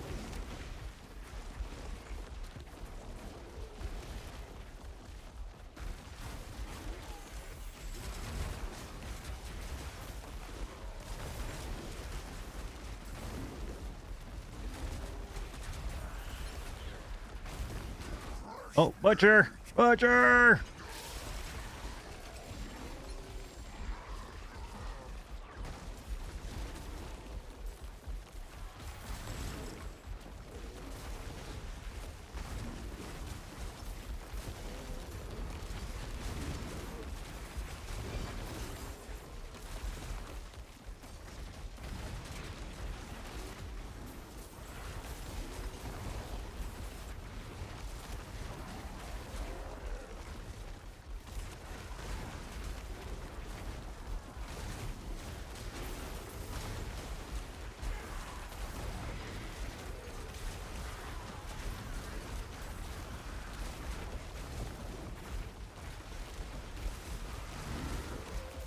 Oh, Butcher! Butcher!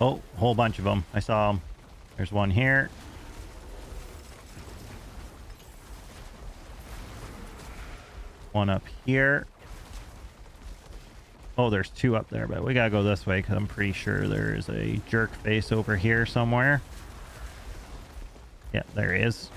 Oh, a whole bunch of them. I saw them. There's one here. One up here. Oh, there's two up there, but we gotta go this way because I'm pretty sure there's a jerk face over here somewhere. Yeah, there he is.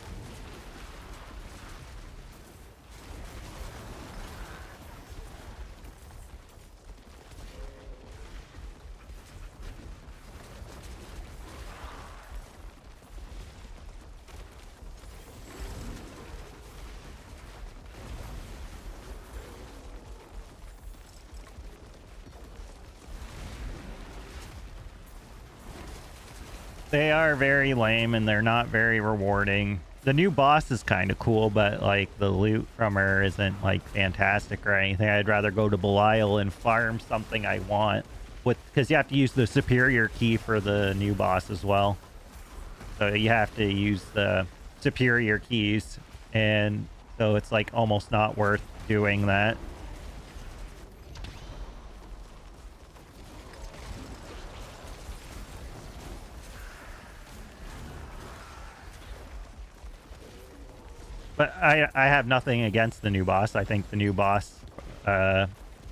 They are very lame and they're not very rewarding. The new boss is kind of cool, but like the loot from her isn't like fantastic or anything. I'd rather go to Belial and farm something I want with, because you have to use the superior key for the new boss as well. So you have to use the superior keys, and so it's like almost not worth doing that. But I have nothing against the new boss. I think the new boss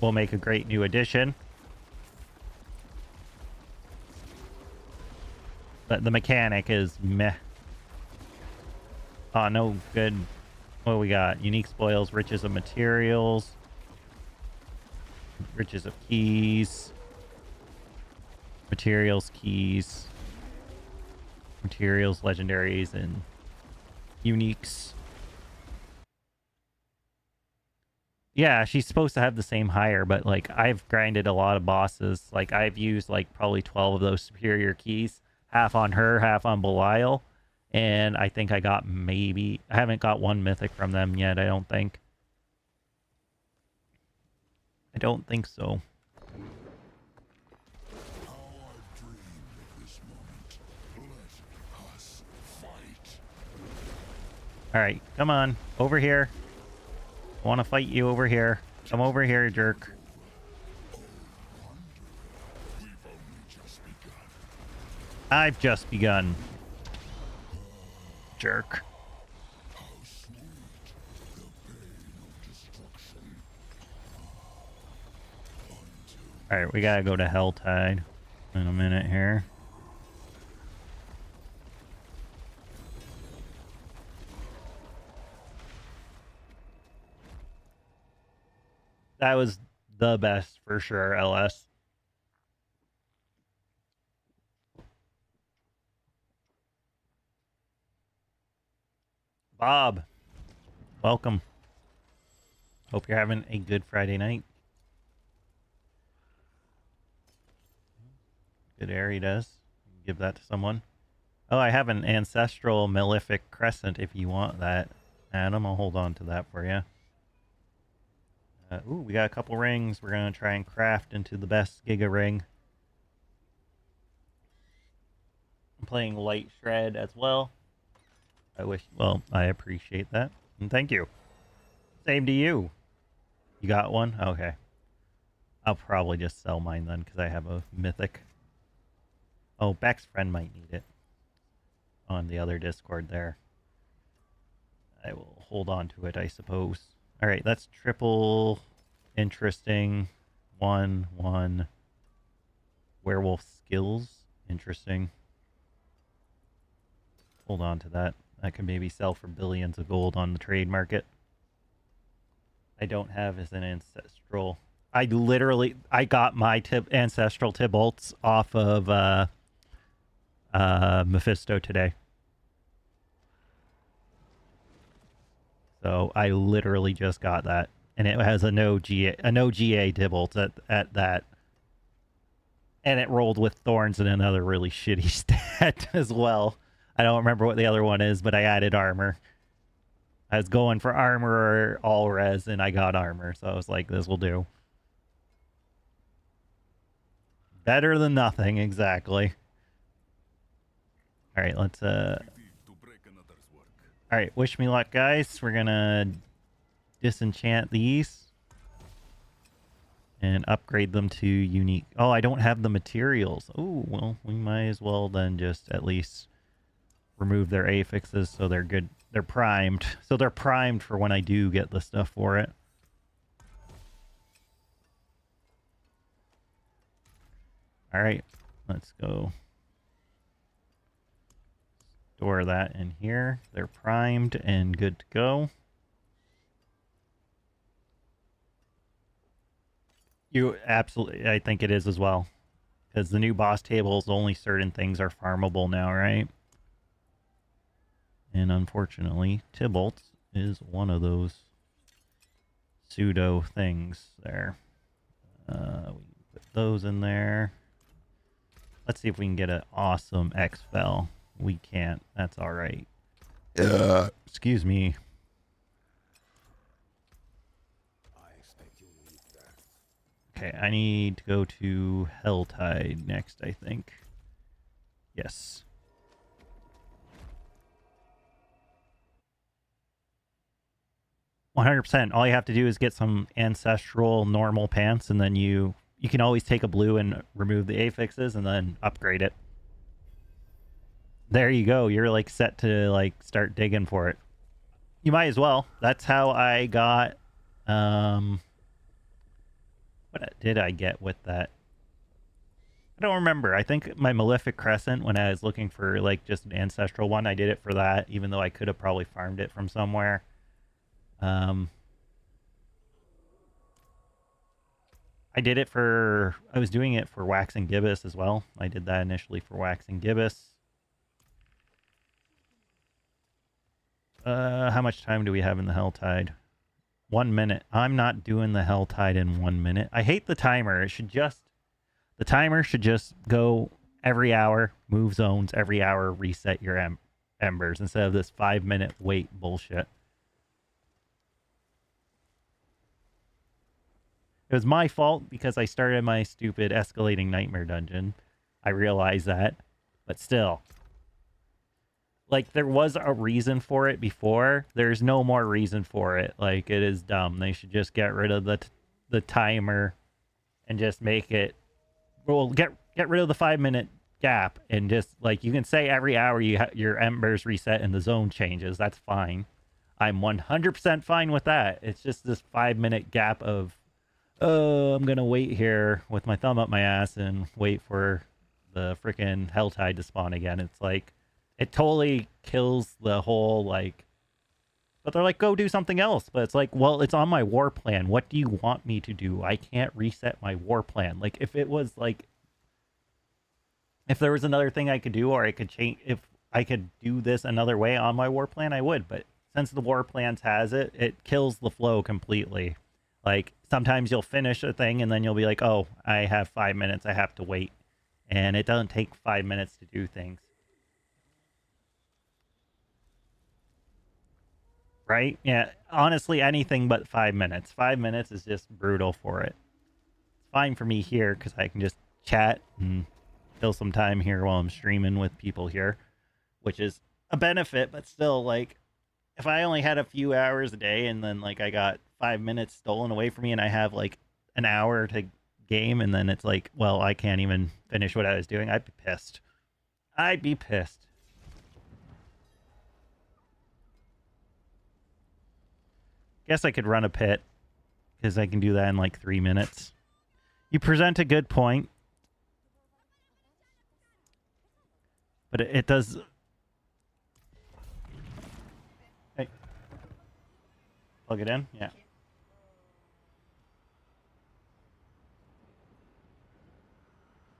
will make a great new addition. But the mechanic is meh. Oh, no good. What do we got? Unique spoils, riches of materials, riches of keys, materials, keys, materials, legendaries, and uniques. Yeah, she's supposed to have the same hire, but like I've grinded a lot of bosses. Like I've used like probably 12 of those superior keys, half on her, half on Belial. And I think I got I haven't got one mythic from them yet, I don't think. I don't think so. Alright, come on. Over here. I want to fight you over here. Come over here, jerk. I've just begun. Jerk. Alright, we gotta go to Helltide in a minute here. That was the best for sure, LS. Bob, welcome. Hope you're having a good Friday night. Good air he does. Give that to someone. Oh, I have an ancestral malefic crescent if you want that, Adam. I'll hold on to that for you. Ooh, we got a couple rings. We're going to try and craft into the best Giga ring. I'm playing light shred as well. I appreciate that. And thank you. Same to you. You got one? Okay. I'll probably just sell mine then because I have a mythic. Oh, Beck's friend might need it. On the other Discord there. I will hold on to it, I suppose. Alright, that's triple interesting. 1 werewolf skills. Interesting. Hold on to that. I can maybe sell for billions of gold on the trade market. I don't have as an ancestral. I got my ancestral Tybalts off of Mephisto today. So I literally just got that, and it has a no GA Tybalt at that, and it rolled with thorns and another really shitty stat as well. I don't remember what the other one is, but I added armor. I was going for armor or all res, and I got armor, so I was like, this will do. Better than nothing, exactly. All right, let's all right, wish me luck, guys. We're gonna disenchant these and upgrade them to unique. Oh, I don't have the materials. Oh, well, we might as well then just at least remove their affixes so they're good. They're primed. So they're primed for when I do get the stuff for it. All right, let's go. Store that in here. They're primed and good to go. You absolutely, I think it is as well. Because the new boss tables, only certain things are farmable now, right? And unfortunately, Tybalt is one of those pseudo things there. We put those in there. Let's see if we can get an awesome X-Fel. We can't. That's all right. Excuse me. Okay, I need to go to Helltide next, I think. Yes. %. All you have to do is get some ancestral normal pants, and then you can always take a blue and remove the affixes and then upgrade it. There you go. You're like set to like start digging for it. You might as well. That's how I got what did I get with that? I don't remember. I think my Malefic Crescent, when I was looking for like just an ancestral one, I did it for that, even though I could have probably farmed it from somewhere. I did it for, I was doing it for Waxing Gibbous as well. I did that initially for Waxing Gibbous. How much time do we have in the Helltide? 1 minute. I'm not doing the Helltide in 1 minute. I hate the timer. The timer should just go every hour, move zones every hour, reset your embers instead of this 5-minute wait bullshit. It was my fault because I started my stupid escalating nightmare dungeon. I realize that, but still. Like, there was a reason for it before. There's no more reason for it. Like, it is dumb. They should just get rid of the timer and just make it... Well, get rid of the 5-minute gap and just, like, you can say every hour your embers reset and the zone changes. That's fine. I'm 100% fine with that. It's just this 5-minute gap of, oh, I'm going to wait here with my thumb up my ass and wait for the freaking Helltide to spawn again. It's like... It totally kills the whole, like... But they're like, go do something else. But it's like, well, it's on my war plan. What do you want me to do? I can't reset my war plan. Like, if it was, like... If there was another thing I could do, or I could change... If I could do this another way on my war plan, I would. But since the War Plans has it, it kills the flow completely. Like, sometimes you'll finish a thing and then you'll be like, oh, I have 5 minutes, I have to wait. And it doesn't take 5 minutes to do things. Right? Yeah, honestly, anything but 5 minutes. 5 minutes is just brutal for it. It's fine for me here because I can just chat and kill some time here while I'm streaming with people here, which is a benefit, but still, like, if I only had a few hours a day and then, like, I got 5 minutes stolen away from me and I have, like, an hour to game and then it's like, well, I can't even finish what I was doing, I'd be pissed. I'd be pissed. Guess I could run a pit because I can do that in like 3 minutes. You present a good point, but it does. Hey, plug it in. Yeah.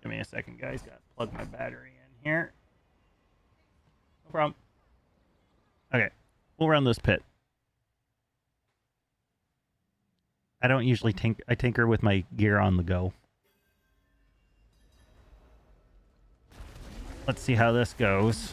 Give me a second, guys. Gotta plug my battery in here. No problem. Okay, we'll run this pit. I don't usually I tinker with my gear on the go. Let's see how this goes.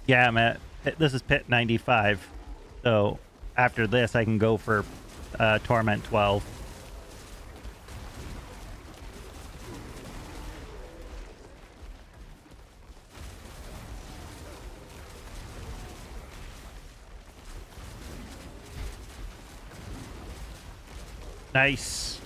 Yeah, I'm at, this is pit 95, so after this I can go for Torment 12. Nice.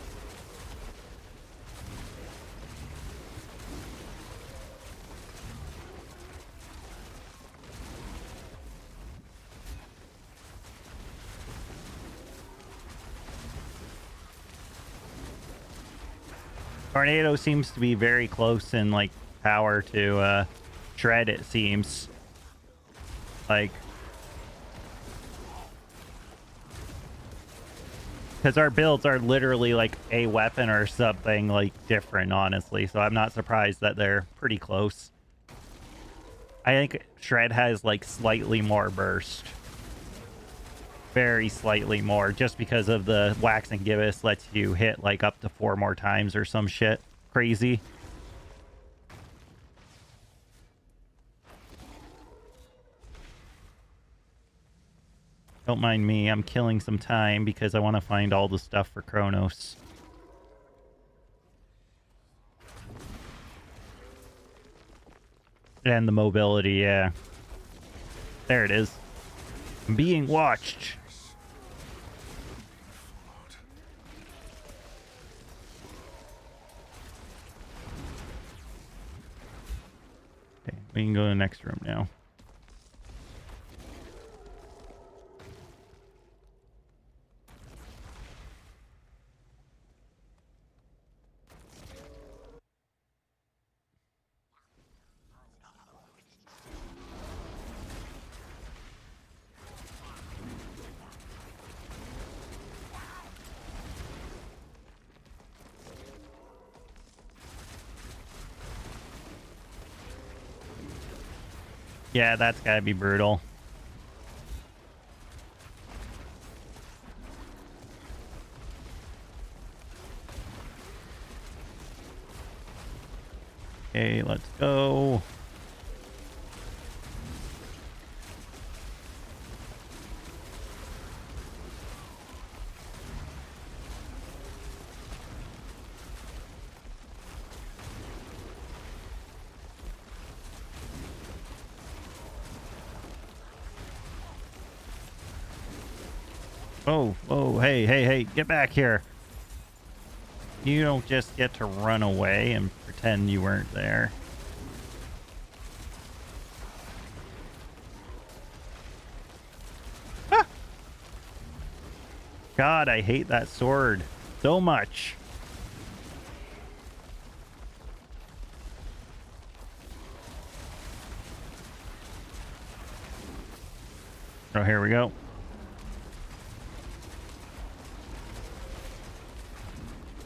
Tornado seems to be very close in, like, power to Shred, it seems. Like, because our builds are literally, like, a weapon or something, like, different, honestly. So I'm not surprised that they're pretty close. I think Shred has, like, slightly more burst. Very slightly more, just because of the Wax and Gibbous lets you hit like up to 4 more times or some shit crazy. Don't mind me, I'm killing some time because I want to find all the stuff for Kronos. And the mobility, yeah. There it is. I'm being watched. Okay, we can go to the next room now. Yeah, that's gotta be brutal. Okay, let's go. Oh, hey, get back here. You don't just get to run away and pretend you weren't there. Ah! God, I hate that sword so much. Oh, here we go.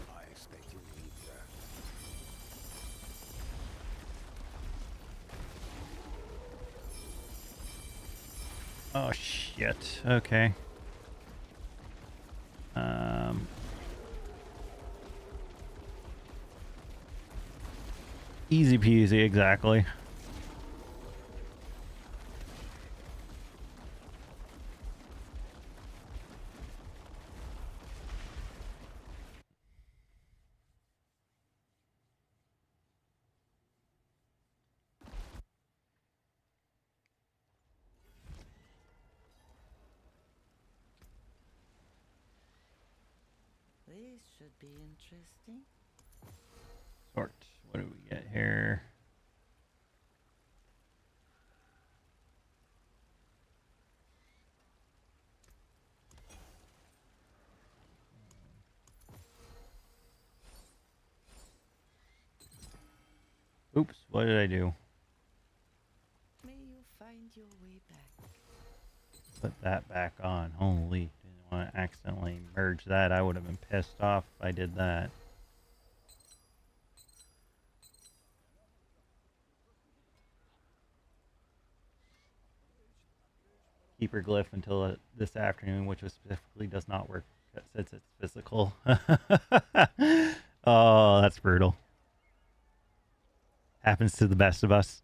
I expect you'll leave here. Oh, shit. Okay. Easy peasy, exactly. This should be interesting. Sort. What do we get here? Oops, what did I do? May you find your way back. Put that back on. Holy, didn't want to accidentally merge that. I would have been pissed off if I did that. Keeper glyph until this afternoon, which was specifically does not work since it's physical. Oh, that's brutal. Happens to the best of us.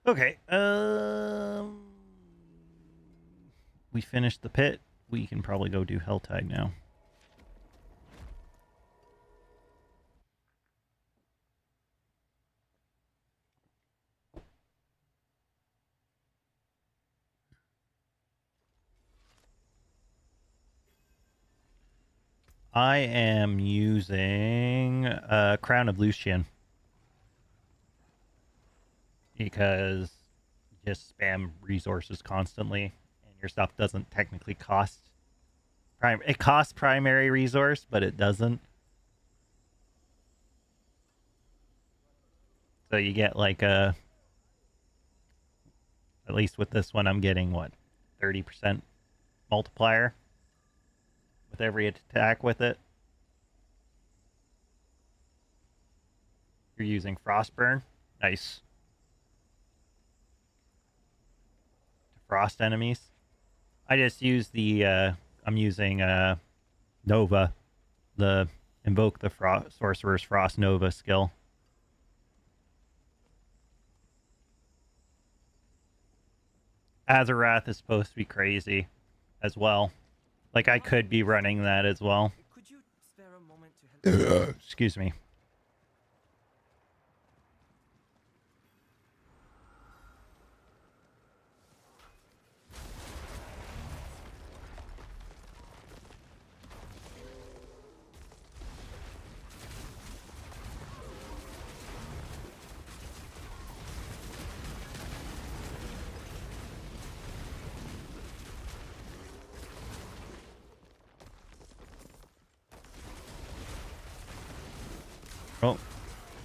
Okay. We finished the pit. We can probably go do Helltide now. I am using Crown of Lucian because you just spam resources constantly, and your stuff doesn't technically cost. It costs primary resource, but it doesn't. So you get like a. At least with this one, I'm getting what, 30% multiplier with every attack with it. You're using Frostburn. Nice. To frost enemies. I just use the, I'm using Nova. The invoke the Sorcerer's Frost Nova skill. Azarath is supposed to be crazy as well. Like, I could be running that as well. Could you spare a moment to help? Excuse me.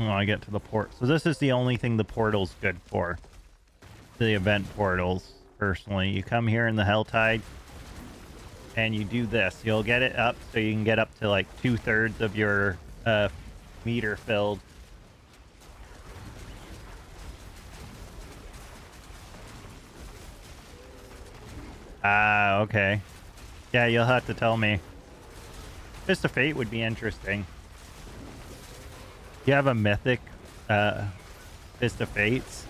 Oh, I get to the port. So this is the only thing the portal's good for. The event portals, personally. You come here in the Helltide, and you do this. You'll get it up, so you can get up to like 2/3 of your meter filled. Ah, okay. Yeah, you'll have to tell me. Fist of Fate would be interesting. You have a mythic Fist of Fates.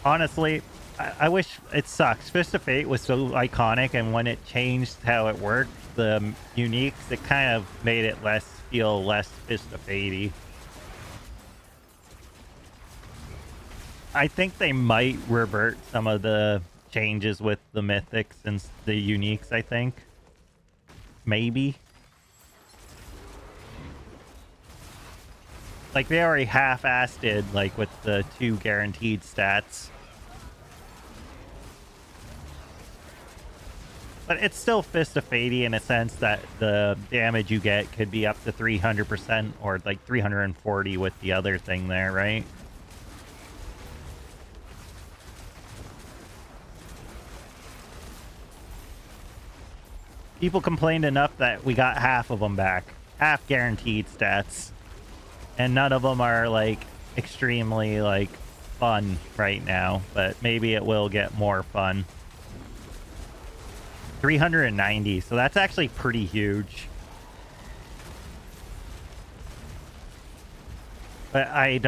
Honestly, I wish it sucks. Fist of Fate was so iconic, and when it changed how it worked, the uniques, it kind of made it feel less Fist of Fate-y. I think they might revert some of the changes with the mythics and the uniques, I think. maybe. Like, they already half-assed it, like, with the 2 guaranteed stats. But it's still Fist of Fatey in a sense that the damage you get could be up to 300% or, like, 340 with the other thing there, right? People complained enough that we got half of them back. Half guaranteed stats. And none of them are, like, extremely, like, fun right now. But maybe it will get more fun. 390, so that's actually pretty huge. But I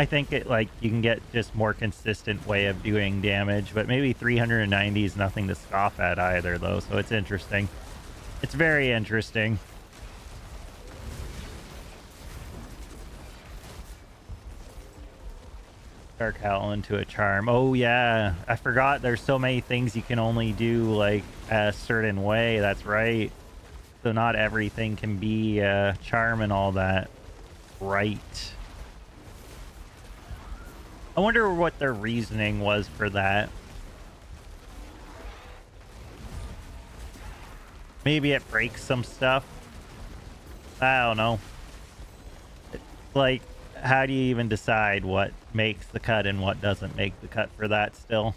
think it, like, you can get just more consistent way of doing damage. But maybe 390 is nothing to scoff at either, though. So it's interesting. It's very interesting. Dark Howl into a charm. Oh yeah, I forgot there's so many things you can only do like a certain way. That's right. So not everything can be charm and all that. Right. I wonder what their reasoning was for that. Maybe it breaks some stuff. I don't know. Like, how do you even decide what makes the cut and what doesn't make the cut for that still?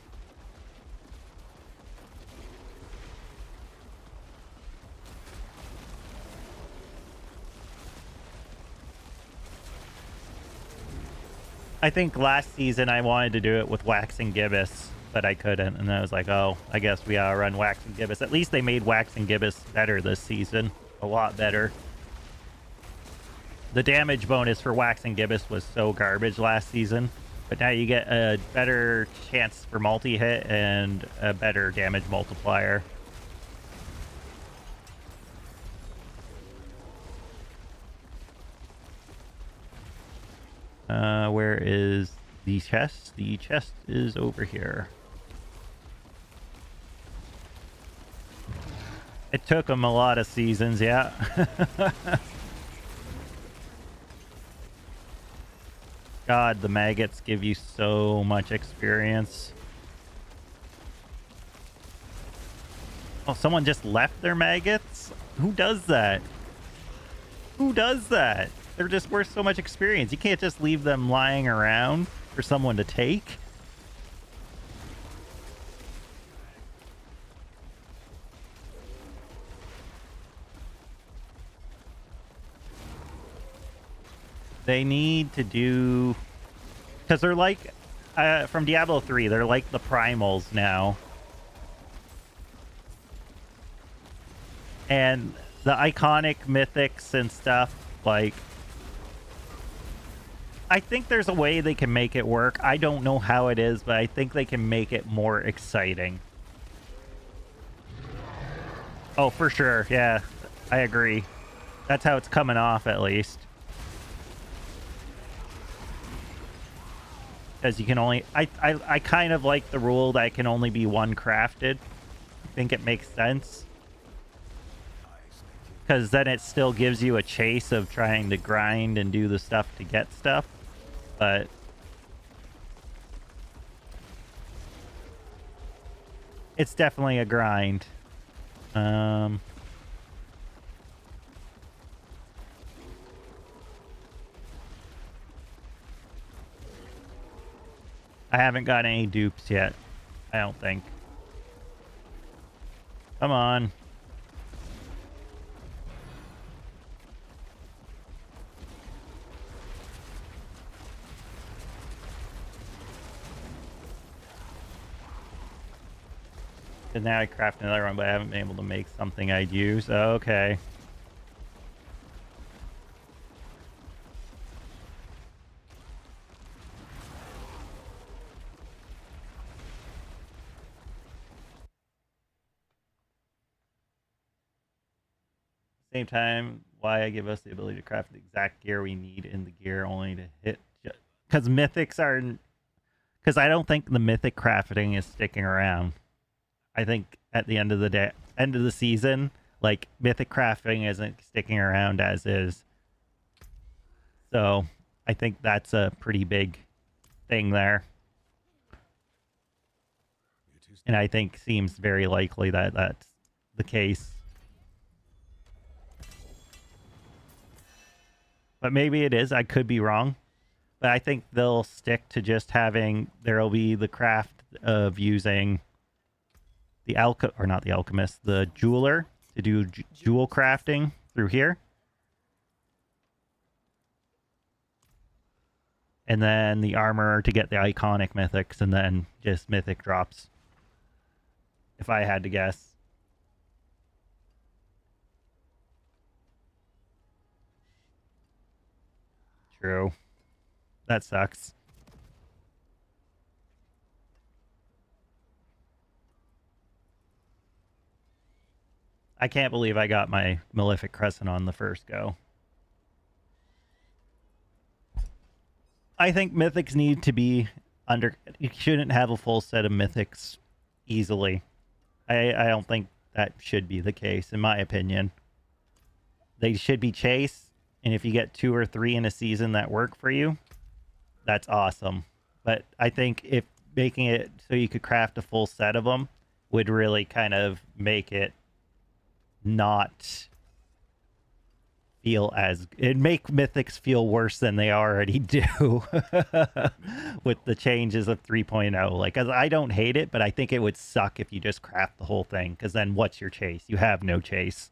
I think last season I wanted to do it with Wax and Gibbous, but I couldn't. And I was like, oh, I guess we gotta run Wax and Gibbous. At least they made Wax and Gibbous better this season. A lot better. The damage bonus for Wax and Gibbous was so garbage last season. But now you get a better chance for multi-hit and a better damage multiplier. Where is the chest? The chest is over here. It took them a lot of seasons, yeah. God, the maggots give you so much experience. Oh, someone just left their maggots? Who does that? Who does that? They're just worth so much experience. You can't just leave them lying around for someone to take. They need to do... Because they're like... from Diablo 3, they're like the primals now. And the iconic mythics and stuff, like... I think there's a way they can make it work. I don't know how it is, but I think they can make it more exciting. Oh, for sure. Yeah, I agree. That's how it's coming off, at least. Because you can only... I kind of like the rule that it can only be one crafted. I think it makes sense. Because then it still gives you a chase of trying to grind and do the stuff to get stuff. But... it's definitely a grind. I haven't got any dupes yet. I don't think. Come on. And now I craft another one, but I haven't been able to make something I'd use. Okay. Same time, why I give us the ability to craft the exact gear we need in the gear only to hit... Because mythics are... Because I don't think the mythic crafting is sticking around. I think at the end of the day, end of the season, Like, mythic crafting isn't sticking around as is. So, I think that's a pretty big thing there. And I think seems very likely that that's the case. But maybe it is. I could be wrong. But I think they'll stick to just having, there'll be the craft of using the the jeweler to do jewel crafting through here. And then the armor to get the iconic mythics, and then just mythic drops. If I had to guess. True. That sucks. I can't believe I got my Malefic Crescent on the first go. I think mythics need to be under... You shouldn't have a full set of mythics easily. I don't think that should be the case, in my opinion. They should be chase, and if you get 2 or 3 in a season that work for you, that's awesome. But I think if making it so you could craft a full set of them would really kind of make it not feel as... It'd make mythics feel worse than they already do with the changes of 3.0. Like, I don't hate it, but I think it would suck if you just craft the whole thing, because then what's your chase? You have no chase.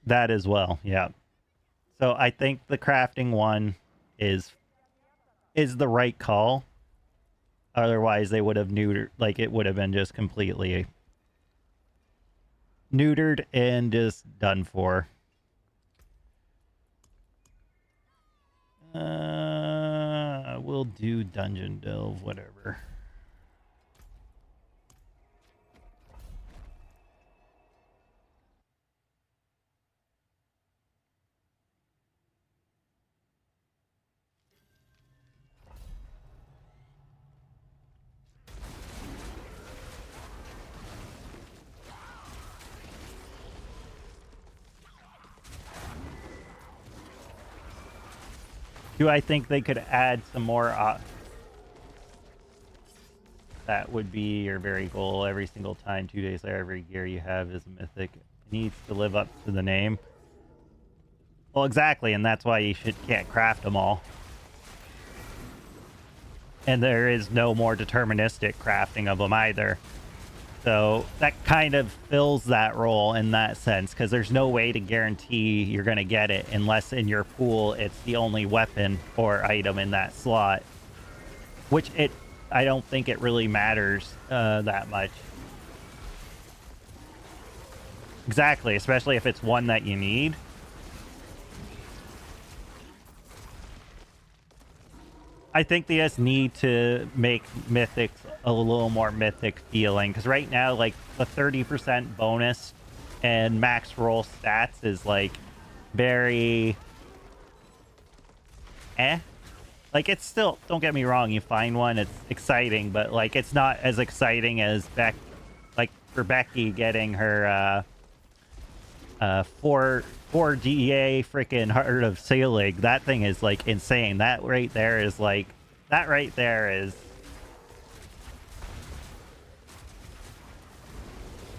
That as well, yeah. So I think the crafting one is the right call. Otherwise, they would have neutered, like, it would have been just completely neutered and just done for. We'll do Dungeon Delve, whatever. Do I think they could add some more? That would be your very goal every single time. 2 days later, every gear you have is mythic. It needs to live up to the name. Well, exactly, and that's why you can't craft them all. And there is no more deterministic crafting of them either. So that kind of fills that role in that sense, because there's no way to guarantee you're going to get it unless in your pool it's the only weapon or item in that slot. Which I don't think it really matters that much. Exactly, especially if it's one that you need. I think they just need to make mythics a little more mythic feeling, because right now, like, the 30% bonus and max roll stats is, like, very like, it's still, don't get me wrong, you find one, it's exciting, but, like, it's not as exciting as like for Becky getting her 4 DEA freaking Heart of Selig. That thing is, like, insane. That right there is, like, that right there is...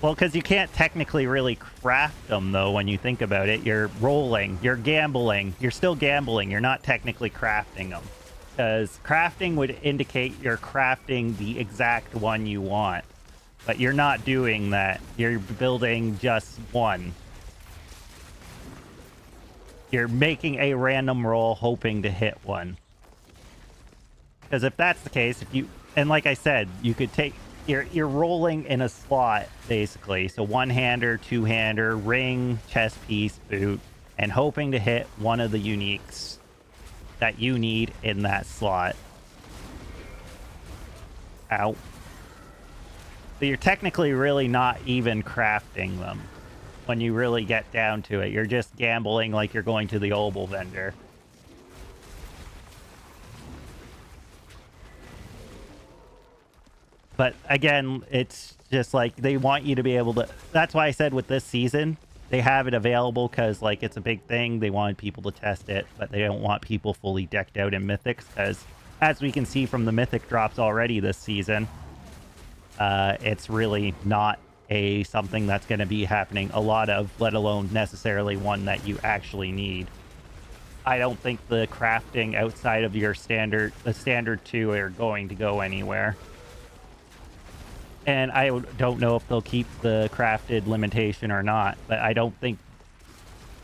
Well, because you can't technically really craft them, though, when you think about it. You're rolling, you're gambling, you're still gambling, you're not technically crafting them. Because crafting would indicate you're crafting the exact one you want. But you're not doing that. You're building just one. You're making a random roll hoping to hit one. Because if that's the case, and like I said, you could take, you're rolling in a slot, basically. So one-hander, two-hander, ring, chest piece, boot, and hoping to hit one of the uniques that you need in that slot. Ow. So you're technically really not even crafting them. When you really get down to it, you're just gambling like you're going to the Obel vendor. But again, it's just like they want you to be able to. That's why I said with this season, they have it available because like it's a big thing. They wanted people to test it, but they don't want people fully decked out in mythics because, as we can see from the mythic drops already this season, it's really not something that's going to be happening a lot of, let alone necessarily one that you actually need. I don't think the crafting outside of your standard 2 are going to go anywhere. And I don't know if they'll keep the crafted limitation or not, but I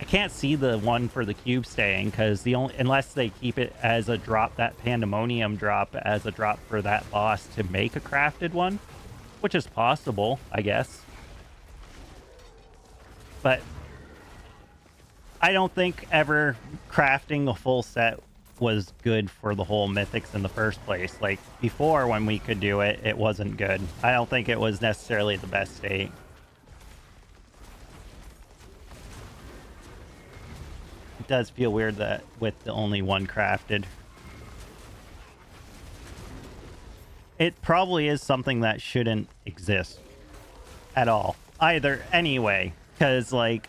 can't see the one for the cube staying, because unless they keep it as a drop, that Pandemonium drop as a drop for that boss to make a crafted one, which is possible, I guess. But I don't think ever crafting a full set was good for the whole mythics in the first place. Like before, when we could do it, it wasn't good. I don't think it was necessarily the best state. It does feel weird that with the only one crafted. It probably is something that shouldn't exist at all either anyway, because like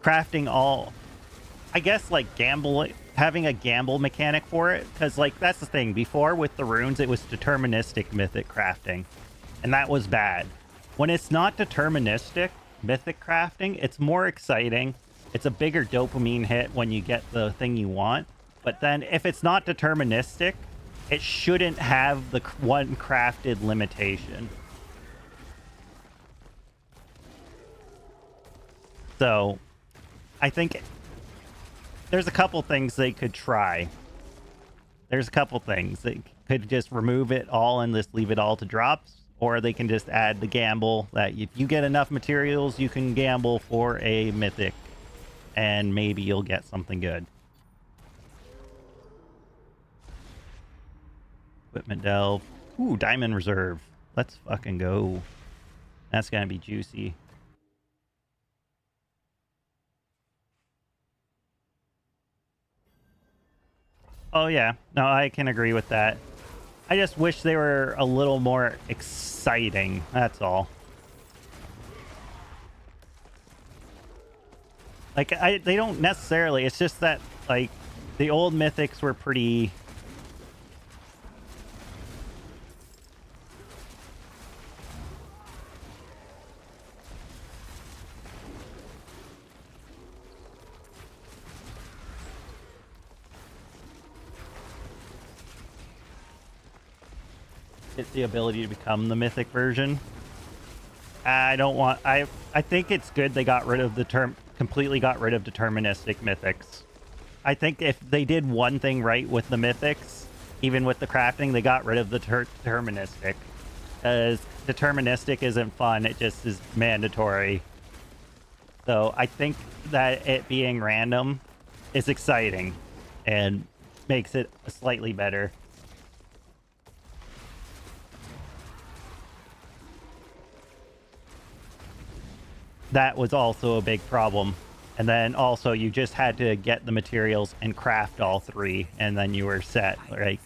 crafting all, I guess, like having a gamble mechanic for it, because like that's the thing. Before with the runes, it was deterministic mythic crafting, and that was bad. When it's not deterministic mythic crafting, it's more exciting. It's a bigger dopamine hit when you get the thing you want. But then if it's not deterministic, it shouldn't have the one crafted limitation. So I think there's a couple things they could try. There's a couple things. They could just remove it all and just leave it all to drops, or they can just add the gamble that if you get enough materials, you can gamble for a mythic, and maybe you'll get something good. Equipment delve. Ooh, diamond reserve. Let's fucking go. That's gonna be juicy. Oh yeah, no, I can agree with that. I just wish they were a little more exciting, that's all. Like, they don't necessarily, it's just that, like, the old mythics were pretty... It's the ability to become the mythic version. I don't want... I think it's good they got rid of the completely got rid of deterministic mythics. I think if they did one thing right with the mythics, even with the crafting, they got rid of the deterministic. Because deterministic isn't fun, it just is mandatory. So I think that it being random is exciting and makes it slightly better. That was also a big problem. And then also you just had to get the materials and craft all three, and then you were set, right?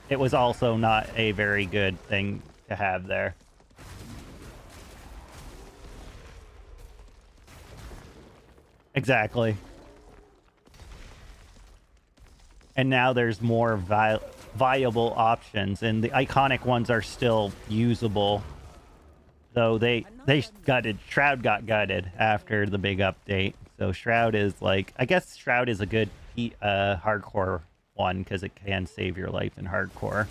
It was also not a very good thing to have there. Exactly. And now there's more viable options, and the iconic ones are still usable. Though they gutted, Shroud got gutted after the big update. So Shroud is like, I guess Shroud is a good hardcore one because it can save your life in hardcore.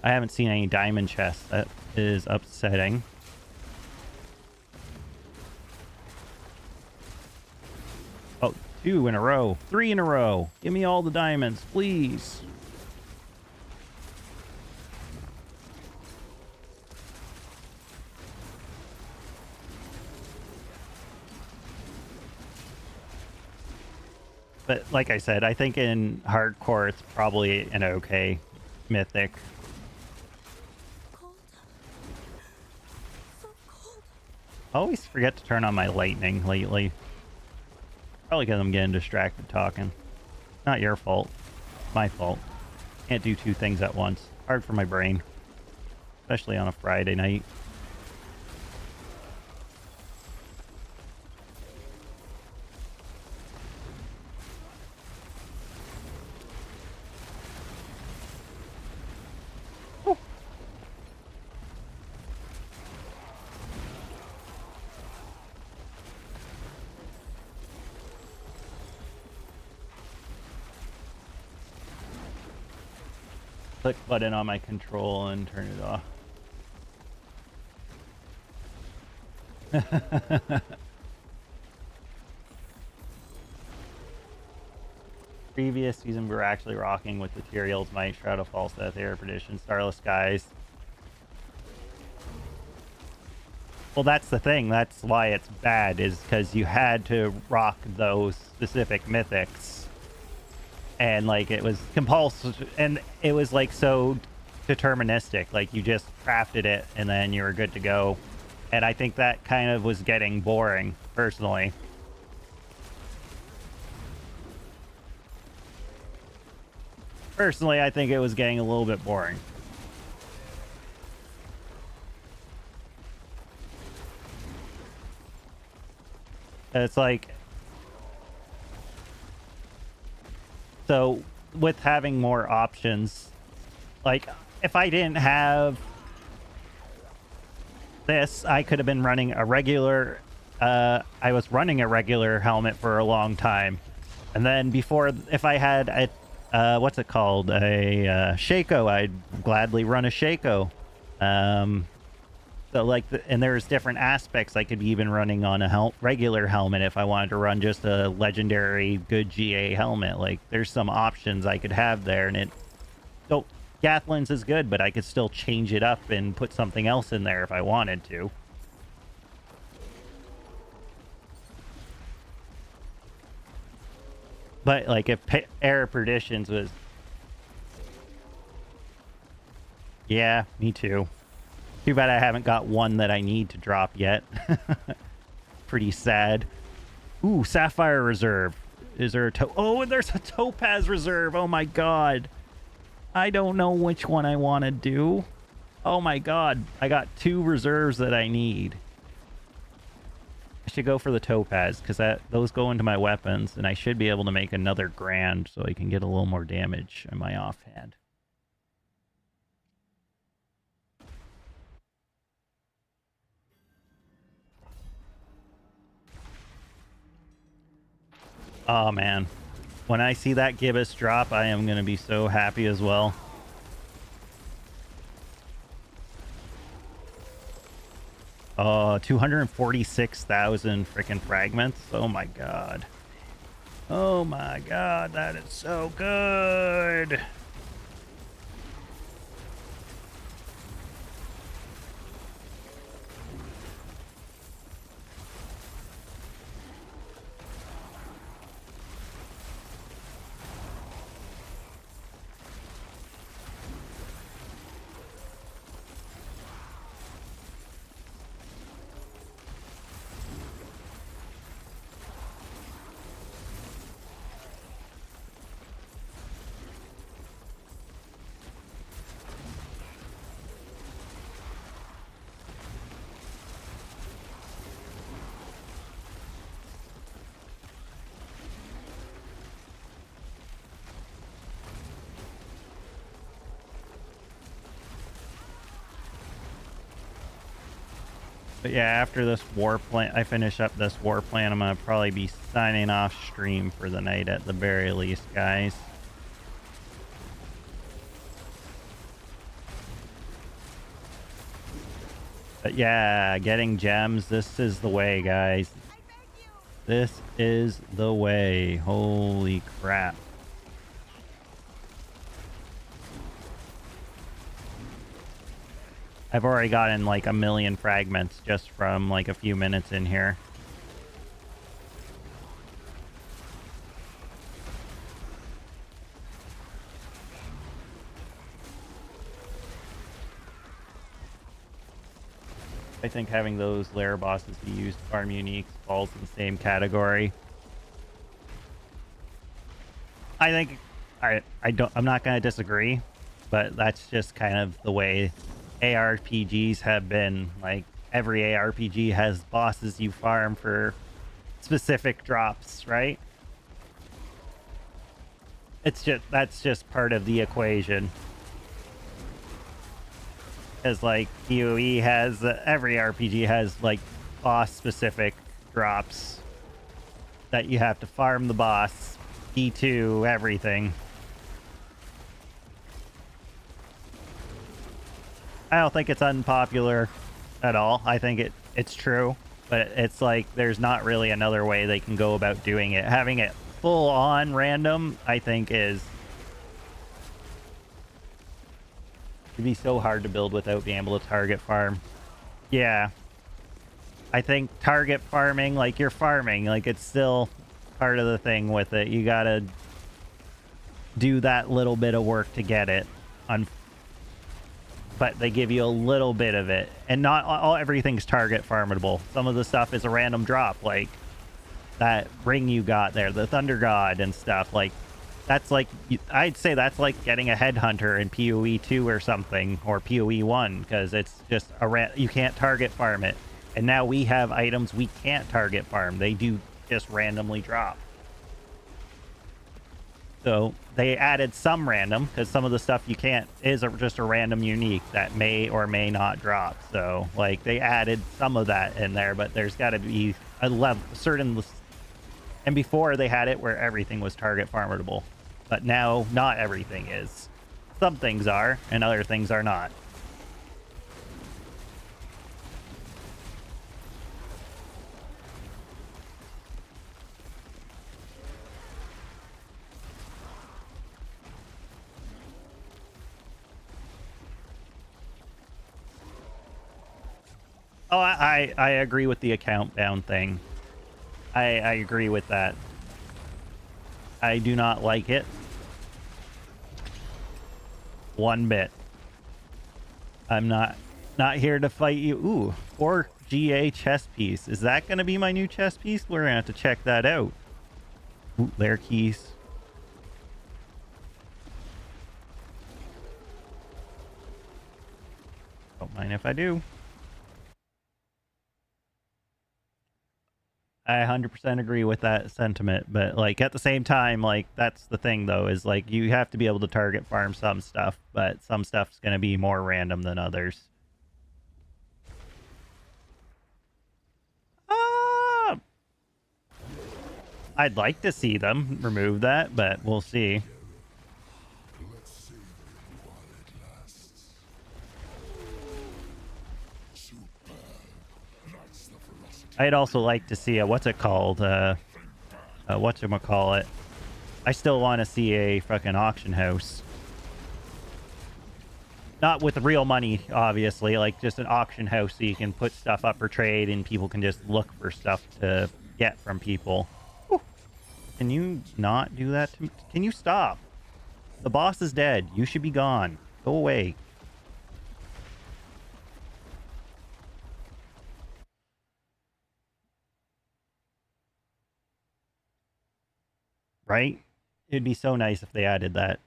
I haven't seen any diamond chests. That is upsetting. Oh, 2 in a row. 3 in a row. Give me all the diamonds, please. But like I said, I think in hardcore it's probably an okay mythic. Cold. So cold. I always forget to turn on my lightning lately. Probably because I'm getting distracted talking. Not your fault. My fault. Can't do two things at once. Hard for my brain, especially on a Friday night. Click button on my control and turn it off. Previous season we were actually rocking with Materials Might, Shroud of False Death, Air Perdition, Starless Skies. Well, that's the thing. That's why it's bad, is because you had to rock those specific mythics. And like it was compulsive, and it was like so deterministic. Like you just crafted it and then you were good to go. And I think that kind of was getting boring, personally. Personally, I think it was getting a little bit boring. It's like, so with having more options, like if I didn't have this, I could have been running a regular, I was running a regular helmet for a long time. And then before, if I had a, what's it called? A Shaco, I'd gladly run a Shaco. So like, and there's different aspects. I could be even running on a regular helmet if I wanted to run just a legendary good GA helmet. Like there's some options I could have there, and it, so Gathlin's is good, but I could still change it up and put something else in there if I wanted to. But like if Air Perditions was, yeah, me too. Too bad I haven't got one that I need to drop yet. Pretty sad. Ooh, Sapphire Reserve. Is there a oh, and there's a Topaz Reserve. Oh my god. I don't know which one I want to do. Oh my god. I got 2 reserves that I need. I should go for the Topaz, because those go into my weapons, and I should be able to make another grand so I can get a little more damage on my offhand. Oh man, when I see that gibbous drop, I am going to be so happy as well. Oh, 246,000 freaking fragments. Oh my god. Oh my god, that is so good. But yeah, after this war plan, I finish up this war plan, I'm going to probably be signing off stream for the night at the very least, guys. But yeah, getting gems, this is the way, guys. This is the way. Holy crap. I've already gotten like 1 million fragments just from like a few minutes in here. I think having those lair bosses be used to farm uniques falls in the same category. I think I'm not going to disagree, but that's just kind of the way ARPGs have been. Like, every ARPG has bosses you farm for specific drops, right? That's just part of the equation. As like PoE has, every RPG has like boss specific drops that you have to farm the boss, D2, everything. I don't think it's unpopular at all. I think it's true, but it's like there's not really another way they can go about doing it. Having it full on random, I think it'd be so hard to build without being able to target farm. Yeah. I think target farming, like you're farming, like it's still part of the thing with it. You gotta do that little bit of work to get it. But they give you a little bit of it. And not all everything's target farmable. Some of the stuff is a random drop, like that ring you got there, the Thunder God and stuff. Like, that's like, I'd say that's like getting a headhunter in PoE 2 or something, or PoE 1, because it's just you can't target farm it. And now we have items we can't target farm. They do just randomly drop. So they added some random, because some of the stuff you can't is just a random unique that may or may not drop. So like they added some of that in there, but there's got to be a level, certain. And before they had it where everything was target farmable, but now not everything is. Some things are, and other things are not. Oh, I agree with the account down thing. I agree with that. I do not like it one bit. I'm not here to fight you. Ooh, 4 GA chess piece. Is that going to be my new chess piece? We're going to have to check that out. Ooh, lair keys. Don't mind if I do. I 100% agree with that sentiment, but like at the same time, like that's the thing though, is like you have to be able to target farm some stuff, but some stuff's going to be more random than others. I'd like to see them remove that, but we'll see. I'd also like to see a, what's it called? Whatchamacallit? I still want to see a fucking auction house. Not with real money, obviously, like just an auction house so you can put stuff up for trade and people can just look for stuff to get from people. Whew. Can you not do that to me? Can you stop? The boss is dead. You should be gone. Go away. Right? It'd be so nice if they added that.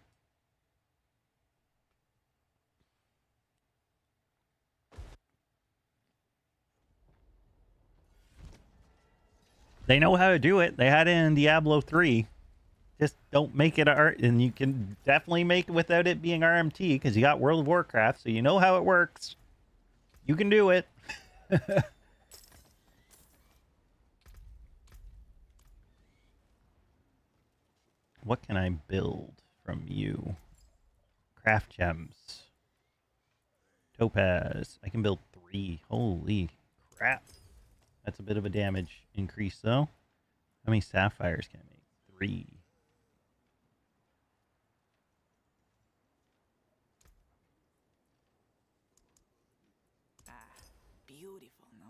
They know how to do it. They had it in Diablo 3. Just don't make it art, and you can definitely make it without it being RMT, because you got World of Warcraft, so you know how it works. You can do it. What can I build from you? Craft gems. Topaz. I can build 3. Holy crap. That's a bit of a damage increase, though. How many sapphires can I make? 3. Ah, beautiful, no?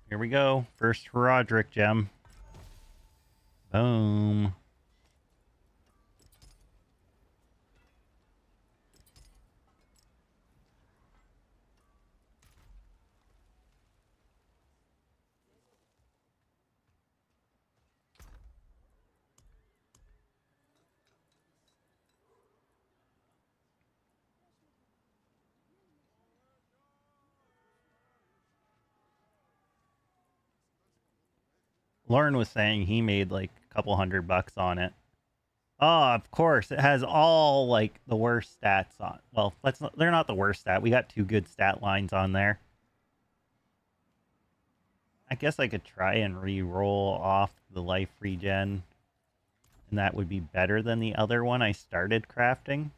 Here we go. First Roderick gem. Boom. Lauren was saying he made like a couple $100 on it. Oh, of course. It has all like the worst stats on. Well, they're not the worst stat. We got 2 good stat lines on there. I guess I could try and re-roll off the life regen. And that would be better than the other one I started crafting.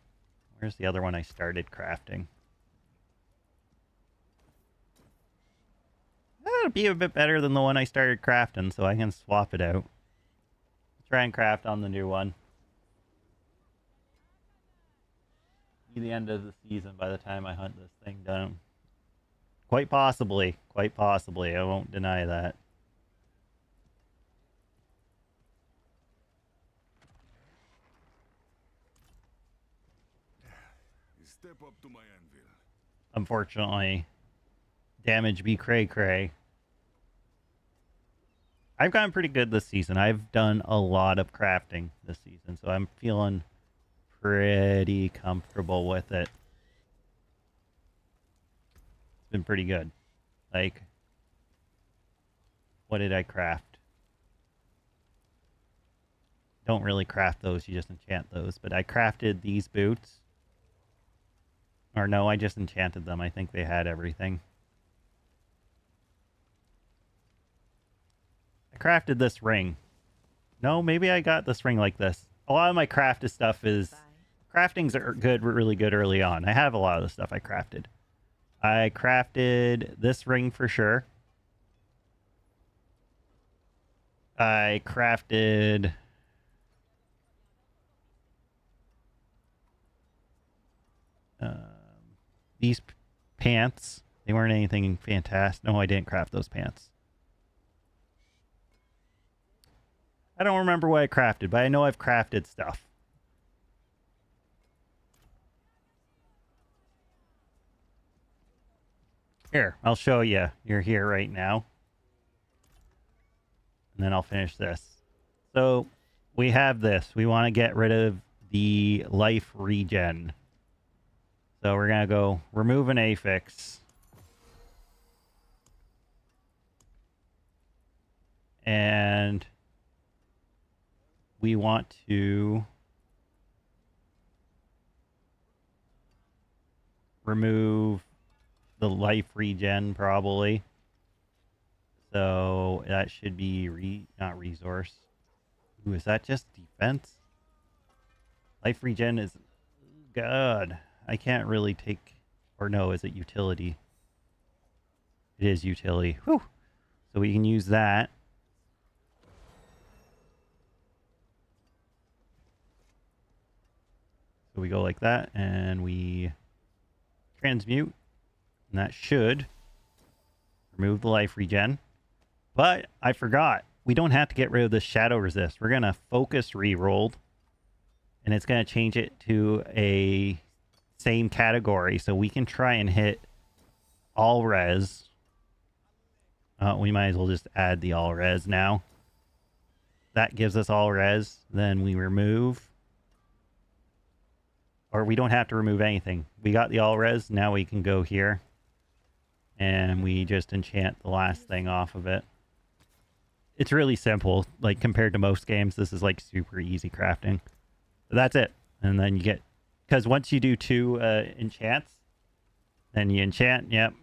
Where's the other one I started crafting? That'll be a bit better than the one I started crafting, so I can swap it out. Try and craft on the new one. Be the end of the season by the time I hunt this thing down. Quite possibly. Quite possibly. I won't deny that. Step up to my anvil. Unfortunately, damage be cray. I've gotten pretty good this season. I've done a lot of crafting this season, so I'm feeling pretty comfortable with it. It's been pretty good. Like, what did I craft? Don't really craft those, you just enchant those. But I crafted these boots. Or no, I just enchanted them. I think they had everything. I crafted this ring. No, maybe I got this ring like this. A lot of my crafted stuff is... Craftings are good, really good early on. I have a lot of the stuff I crafted. I crafted this ring for sure. I crafted... these pants. They weren't anything fantastic. No, I didn't craft those pants. I don't remember what I crafted, but I know I've crafted stuff. Here, I'll show you. You're here right now. And then I'll finish this. So, we have this. We want to get rid of the life regen. So we're going to go remove an affix. And we want to remove the life regen probably. So that should be not resource. Ooh, is that just defense? Life regen is good. I can't really take, or no, is it utility? It is utility. Whew. So we can use that. So we go like that, and we transmute, and that should remove the life regen. But I forgot, we don't have to get rid of the shadow resist. We're gonna focus rerolled, and it's gonna change it to a same category, so we can try and hit all res. We might as well just add the all res now. That gives us all res. Then we remove, or we don't have to remove anything. We got the all res. Now we can go here and we just enchant the last thing off of it. It's really simple. Like, compared to most games, this is like super easy crafting. So that's it. And then you get, because once you do 2 enchants, then you enchant, yep.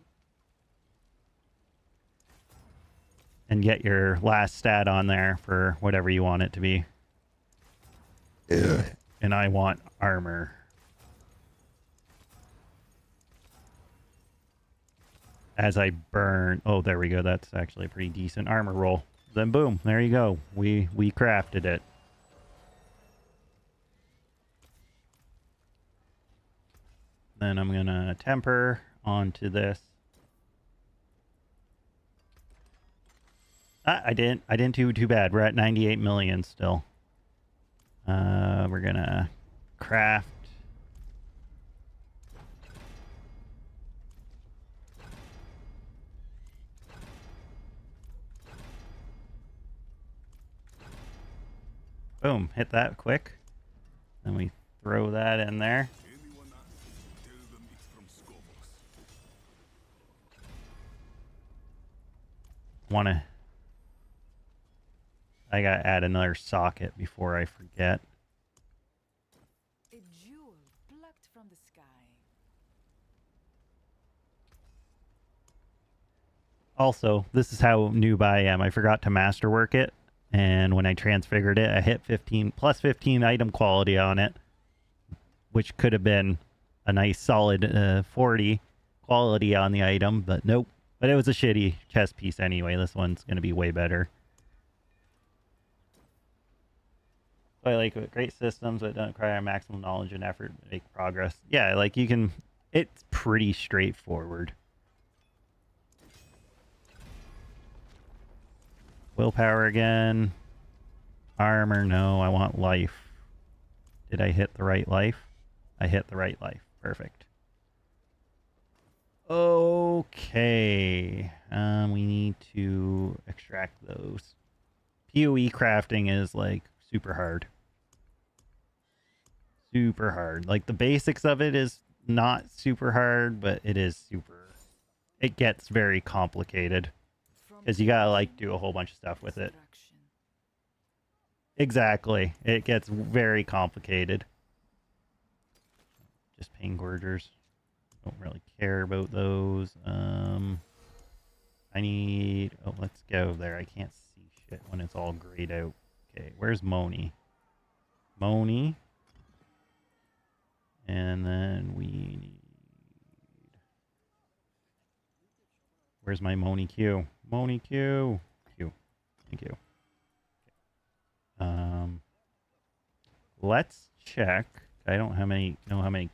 And get your last stat on there for whatever you want it to be. Yeah. And I want armor. As I burn... Oh, there we go. That's actually a pretty decent armor roll. Then boom, there you go. We crafted it. Then I'm gonna temper onto this. I didn't do too bad. We're at 98 million still. We're gonna craft. Boom, hit that quick. Then we throw that in there. Want to I gotta add another socket before I forget. A jewel plucked from the sky. Also, this is how noob I am. I forgot to masterwork it, and when I transfigured it, I hit 15 plus 15 item quality on it, which could have been a nice solid 40 quality on the item, but nope. But it was a shitty chest piece anyway. This one's going to be way better. So I like great systems that don't require maximum knowledge and effort to make progress. Yeah, like you can... It's pretty straightforward. Willpower again. Armor, no. I want life. Did I hit the right life? I hit the right life. Perfect. Okay. We need to extract those. PoE crafting is like super hard. Super hard. Like the basics of it is not super hard, but it is super... It gets very complicated. Because you gotta like do a whole bunch of stuff with it. Exactly. It gets very complicated. Just pain gorgers. Don't really care about those. I need... Oh, let's go there. I can't see shit when it's all grayed out. Okay, where's Moni? Moni. And then we need... Where's my Moni Q? Moni Q. Q. Thank you. Let's check. I don't know how many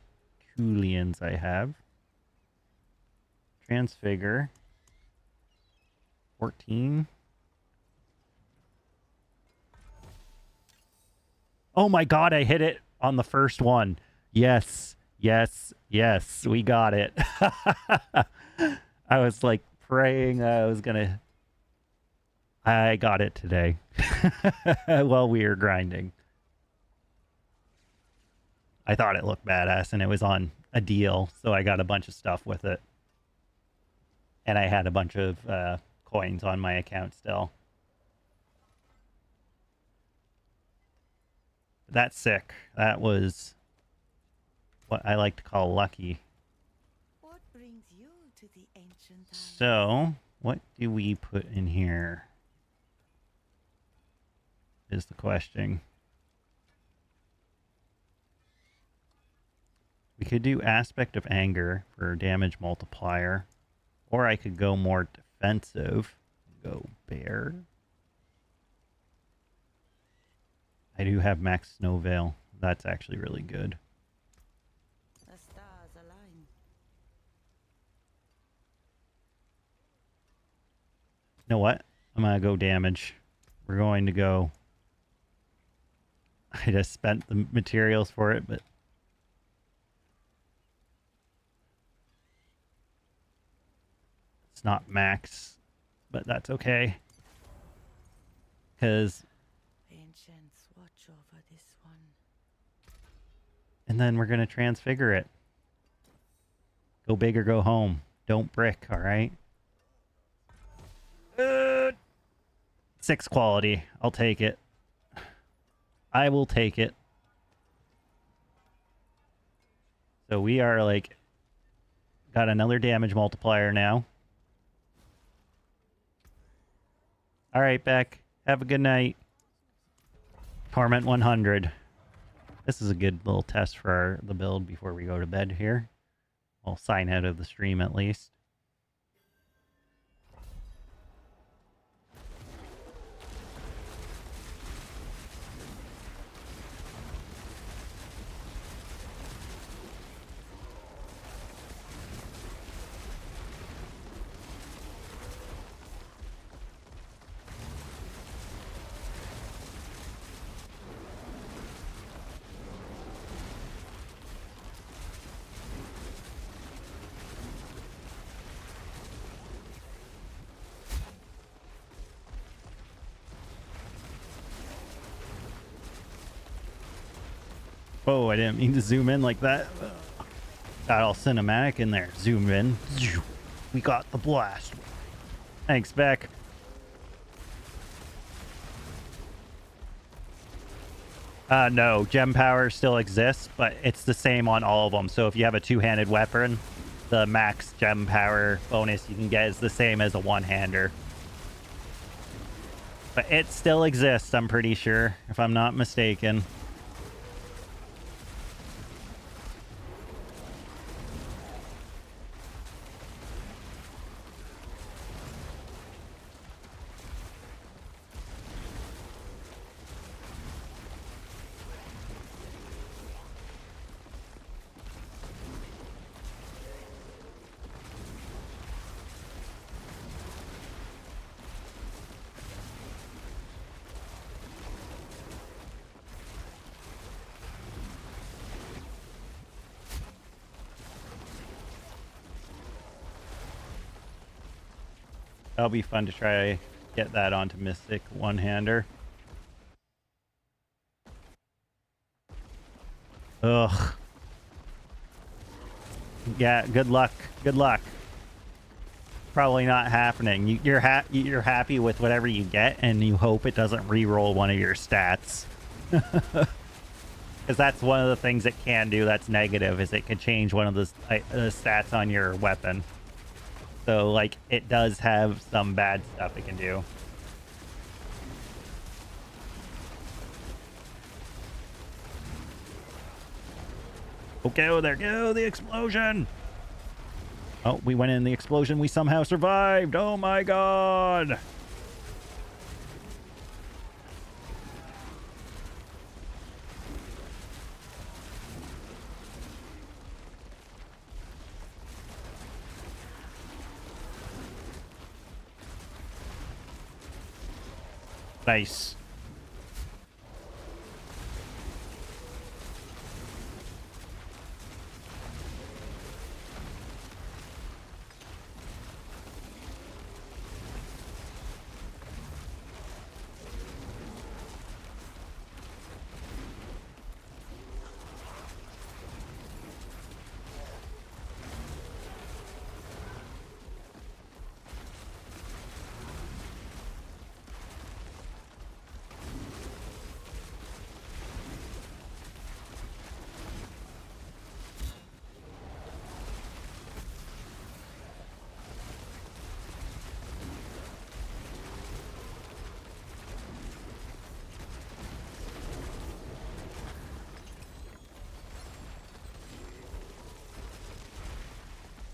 Coolians I have. Transfigure. 14. Oh my god, I hit it on the first one. Yes. Yes. Yes. We got it. I was like praying I was gonna... I got it today. While we were grinding. I thought it looked badass and it was on a deal, so I got a bunch of stuff with it. And I had a bunch of coins on my account still. That's sick. That was what I like to call lucky. What brings you to the ancient island? So, what do we put in here? Is the question. We could do Aspect of Anger for damage multiplier. Or I could go more defensive. Go Bear. I do have Max Snow Veil. That's actually really good. The stars align. You know what? I'm going to go damage. We're going to go... I just spent the materials for it, but... It's not max, but that's okay. Because... Ancients watch over this one. And then we're going to transfigure it. Go big or go home. Don't brick, alright? 6 quality. I'll take it. I will take it. So we are like... Got another damage multiplier now. Alright, Beck. Have a good night. Torment 100. This is a good little test for the build before we go to bed here. I'll sign out of the stream at least. Oh, I didn't mean to zoom in like that. Got all cinematic in there. Zoom in. We got the blast. Thanks, Beck. No, gem power still exists, but it's the same on all of them. So if you have a two-handed weapon, the max gem power bonus you can get is the same as a one-hander. But it still exists, I'm pretty sure, if I'm not mistaken. That'll be fun to try get that onto Mystic one-hander. Ugh. Yeah, good luck. Good luck. Probably not happening. You're happy with whatever you get, and you hope it doesn't re-roll one of your stats. Because that's one of the things it can do that's negative, is it can change one of the stats on your weapon. So, like, it does have some bad stuff it can do. Okay, oh, there go, the explosion! Oh, we went in the explosion, we somehow survived! Oh my god! Nice.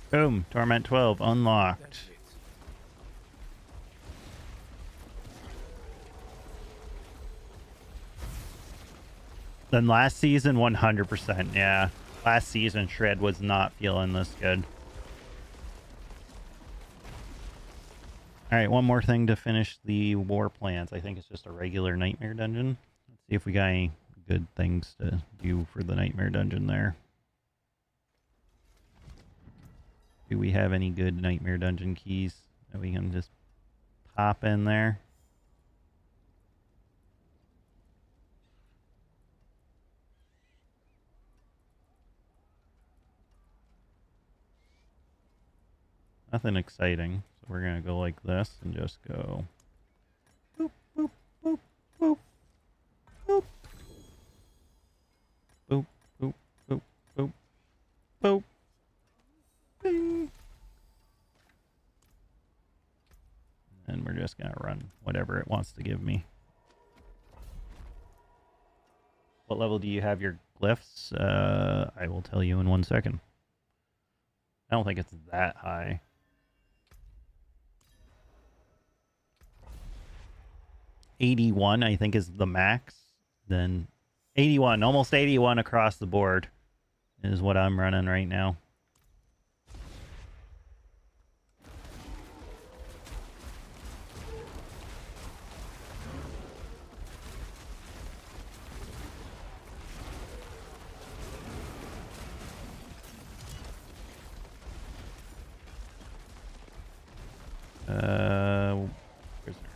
Boom, Torment 12 unlocked. Then last season, 100%, yeah. Last season, Shred was not feeling this good. Alright, one more thing to finish the war plans. I think it's just a regular Nightmare Dungeon. Let's see if we got any good things to do for the Nightmare Dungeon there. Do we have any good Nightmare Dungeon keys that we can just pop in there? Nothing exciting. So we're going to go like this and just go boop, boop, boop, boop, boop. Boop, boop, boop, boop, boop. Bing. And we're just going to run whatever it wants to give me. What level do you have your glyphs? I will tell you in 1 second. I don't think it's that high. $81, I think, is the max. Then 81, almost 81 across the board is what I'm running right now. Prisoner.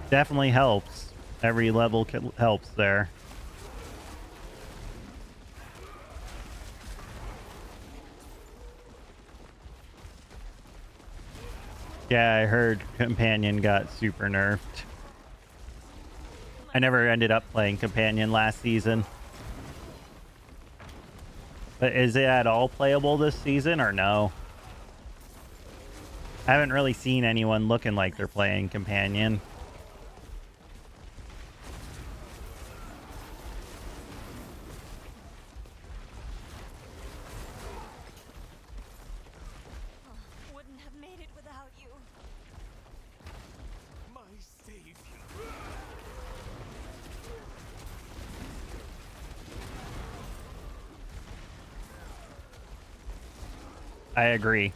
Definitely helps. Every level helps there. Yeah, I heard Companion got super nerfed. I never ended up playing Companion last season. But is it at all playable this season or no? I haven't really seen anyone looking like they're playing Companion. Wouldn't have made it without you. My savior. I agree.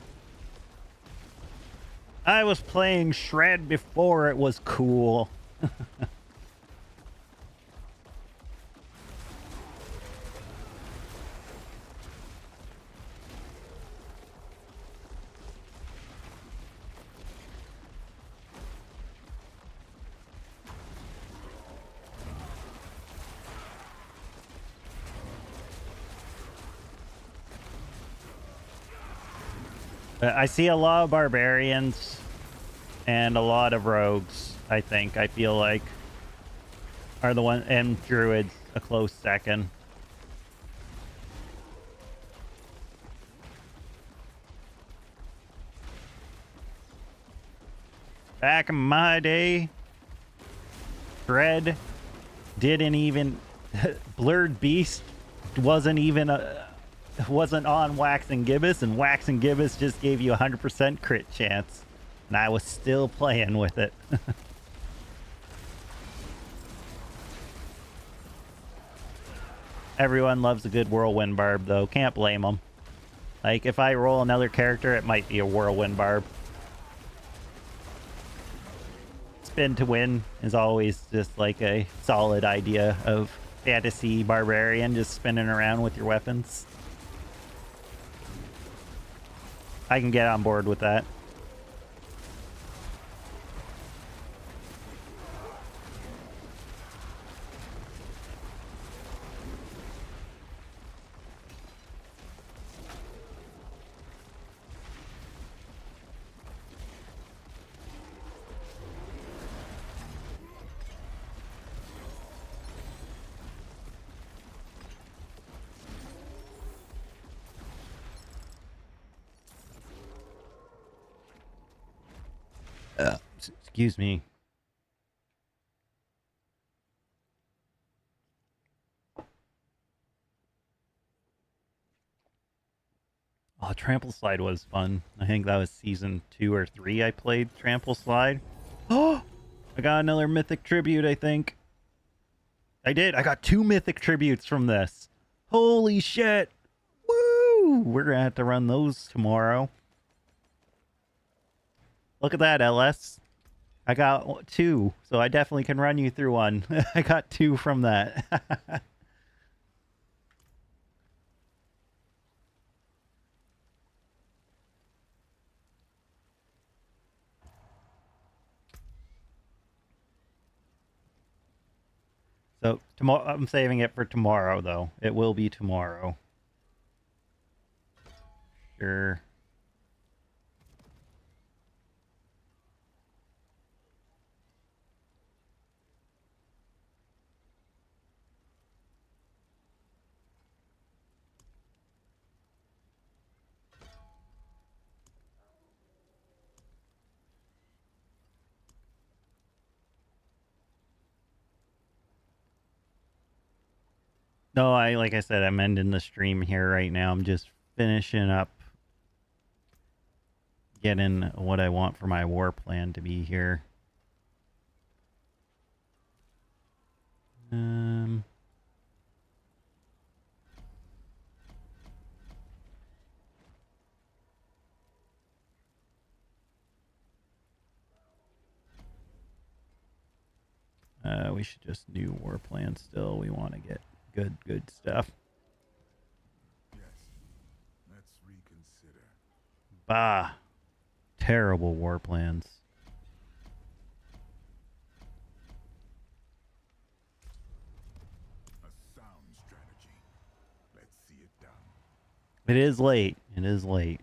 I was playing Shred before it was cool. I see a lot of barbarians and a lot of rogues, I think. I feel like are the one, and druids a close second. Back in my day, Shred didn't even Blurred Beast wasn't even wasn't on Wax and Gibbous, and Wax and Gibbous just gave you 100% crit chance, and I was still playing with it. Everyone loves a good Whirlwind Barb, though. Can't blame them. Like, if I roll another character, it might be a Whirlwind Barb. Spin to win is always just like a solid idea of fantasy barbarian, just spinning around with your weapons. I can get on board with that. Excuse me. Oh, Trample Slide was fun. I think that was season 2 or 3 I played Trample Slide. Oh, I got another mythic tribute, I think. I did. I got 2 mythic tributes from this. Holy shit. Woo! We're gonna have to run those tomorrow. Look at that, LS. I got 2, so I definitely can run you through one. I got 2 from that. So tomorrow, I'm saving it for tomorrow, though. It will be tomorrow. Sure. No, like I said, I'm ending the stream here right now. I'm just finishing up getting what I want for my war plan to be here. We should just do war plan still. We want to get good stuff. Yes. Let's reconsider. Bah. Terrible war plans. A sound strategy. Let's see it done. It is late. It is late.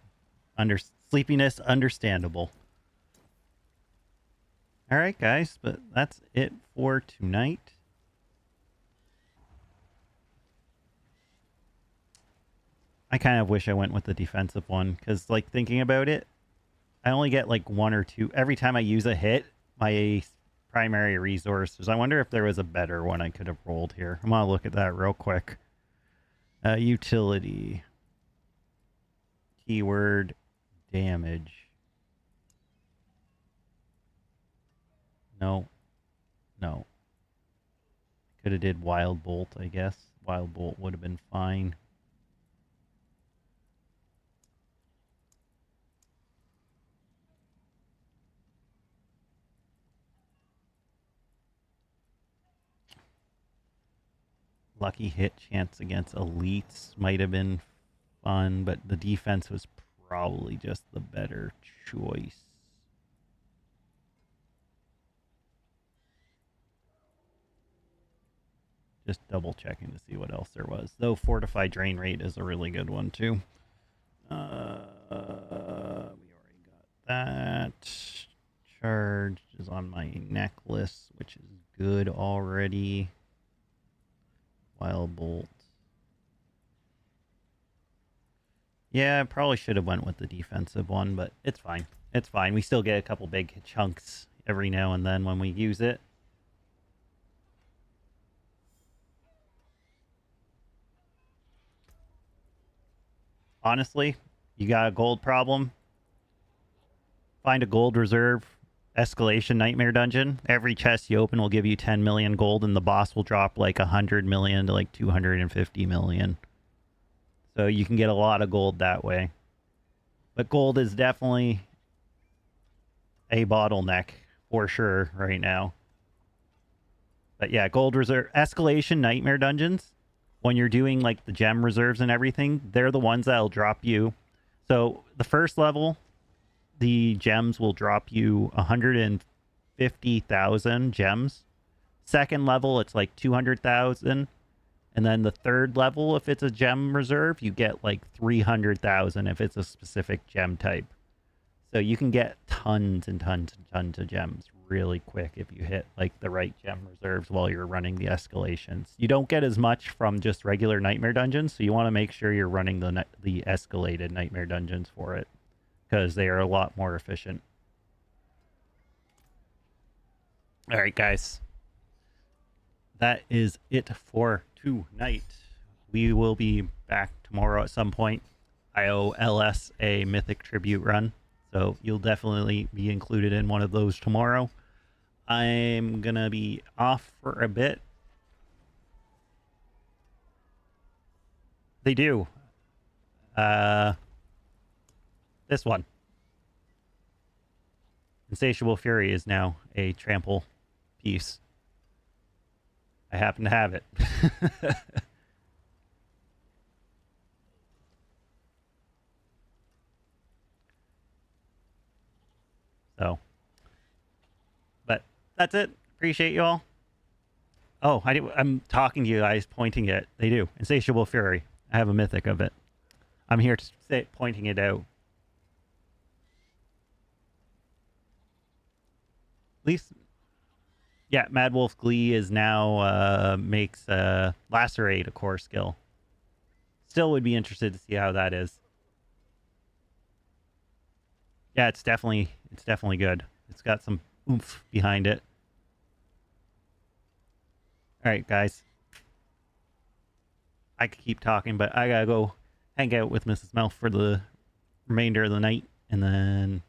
Sleepiness, understandable. Alright, guys, but that's it for tonight. I kind of wish I went with the defensive one, because, like, thinking about it, I only get, like, 1 or 2. Every time I use a hit, my primary resources. I wonder if there was a better one I could have rolled here. I'm going to look at that real quick. Utility. Keyword damage. No. No. Could have did Wild Bolt, I guess. Wild Bolt would have been fine. Lucky hit chance against elites might have been fun, but the defense was probably just the better choice. Just double checking to see what else there was. Though Fortify Drain Rate is a really good one too. We already got that. Charge is on my necklace, which is good already. Wild Bolt. Yeah, I probably should have went with the defensive one, but it's fine. It's fine. We still get a couple big chunks every now and then when we use it. Honestly, you got a gold problem, find a gold reserve escalation nightmare dungeon. Every chest you open will give you 10 million gold, and the boss will drop like 100 million to like 250 million. So you can get a lot of gold that way. But gold is definitely a bottleneck for sure right now. But yeah, gold reserve escalation nightmare dungeons, when you're doing like the gem reserves and everything, they're the ones that'll drop you. So the first level, the gems will drop you 150,000 gems. Second level, it's like 200,000. And then the third level, if it's a gem reserve, you get like 300,000 if it's a specific gem type. So you can get tons and tons and tons of gems really quick if you hit like the right gem reserves while you're running the escalations. You don't get as much from just regular nightmare dungeons, so you want to make sure you're running the escalated nightmare dungeons for it, because they are a lot more efficient. All right, guys. That is it for tonight. We will be back tomorrow at some point. I owe LS a Mythic Tribute run, so you'll definitely be included in one of those tomorrow. I'm going to be off for a bit. They do. This one. Insatiable Fury is now a trample piece. I happen to have it. So, but that's it. Appreciate you all. Oh, I'm talking to you guys, pointing it. They do. Insatiable Fury. I have a mythic of it. I'm here to say, pointing it out. At least, yeah, Mad Wolf Glee is now makes Lacerate a core skill. Still would be interested to see how that is. Yeah, it's definitely good. It's got some oomph behind it. All right, guys. I could keep talking, but I gotta go hang out with Mrs. Mouth for the remainder of the night, and then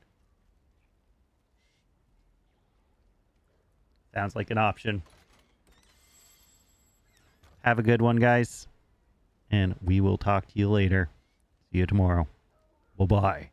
sounds like an option. Have a good one, guys, and we will talk to you later. See you tomorrow. Bye-bye.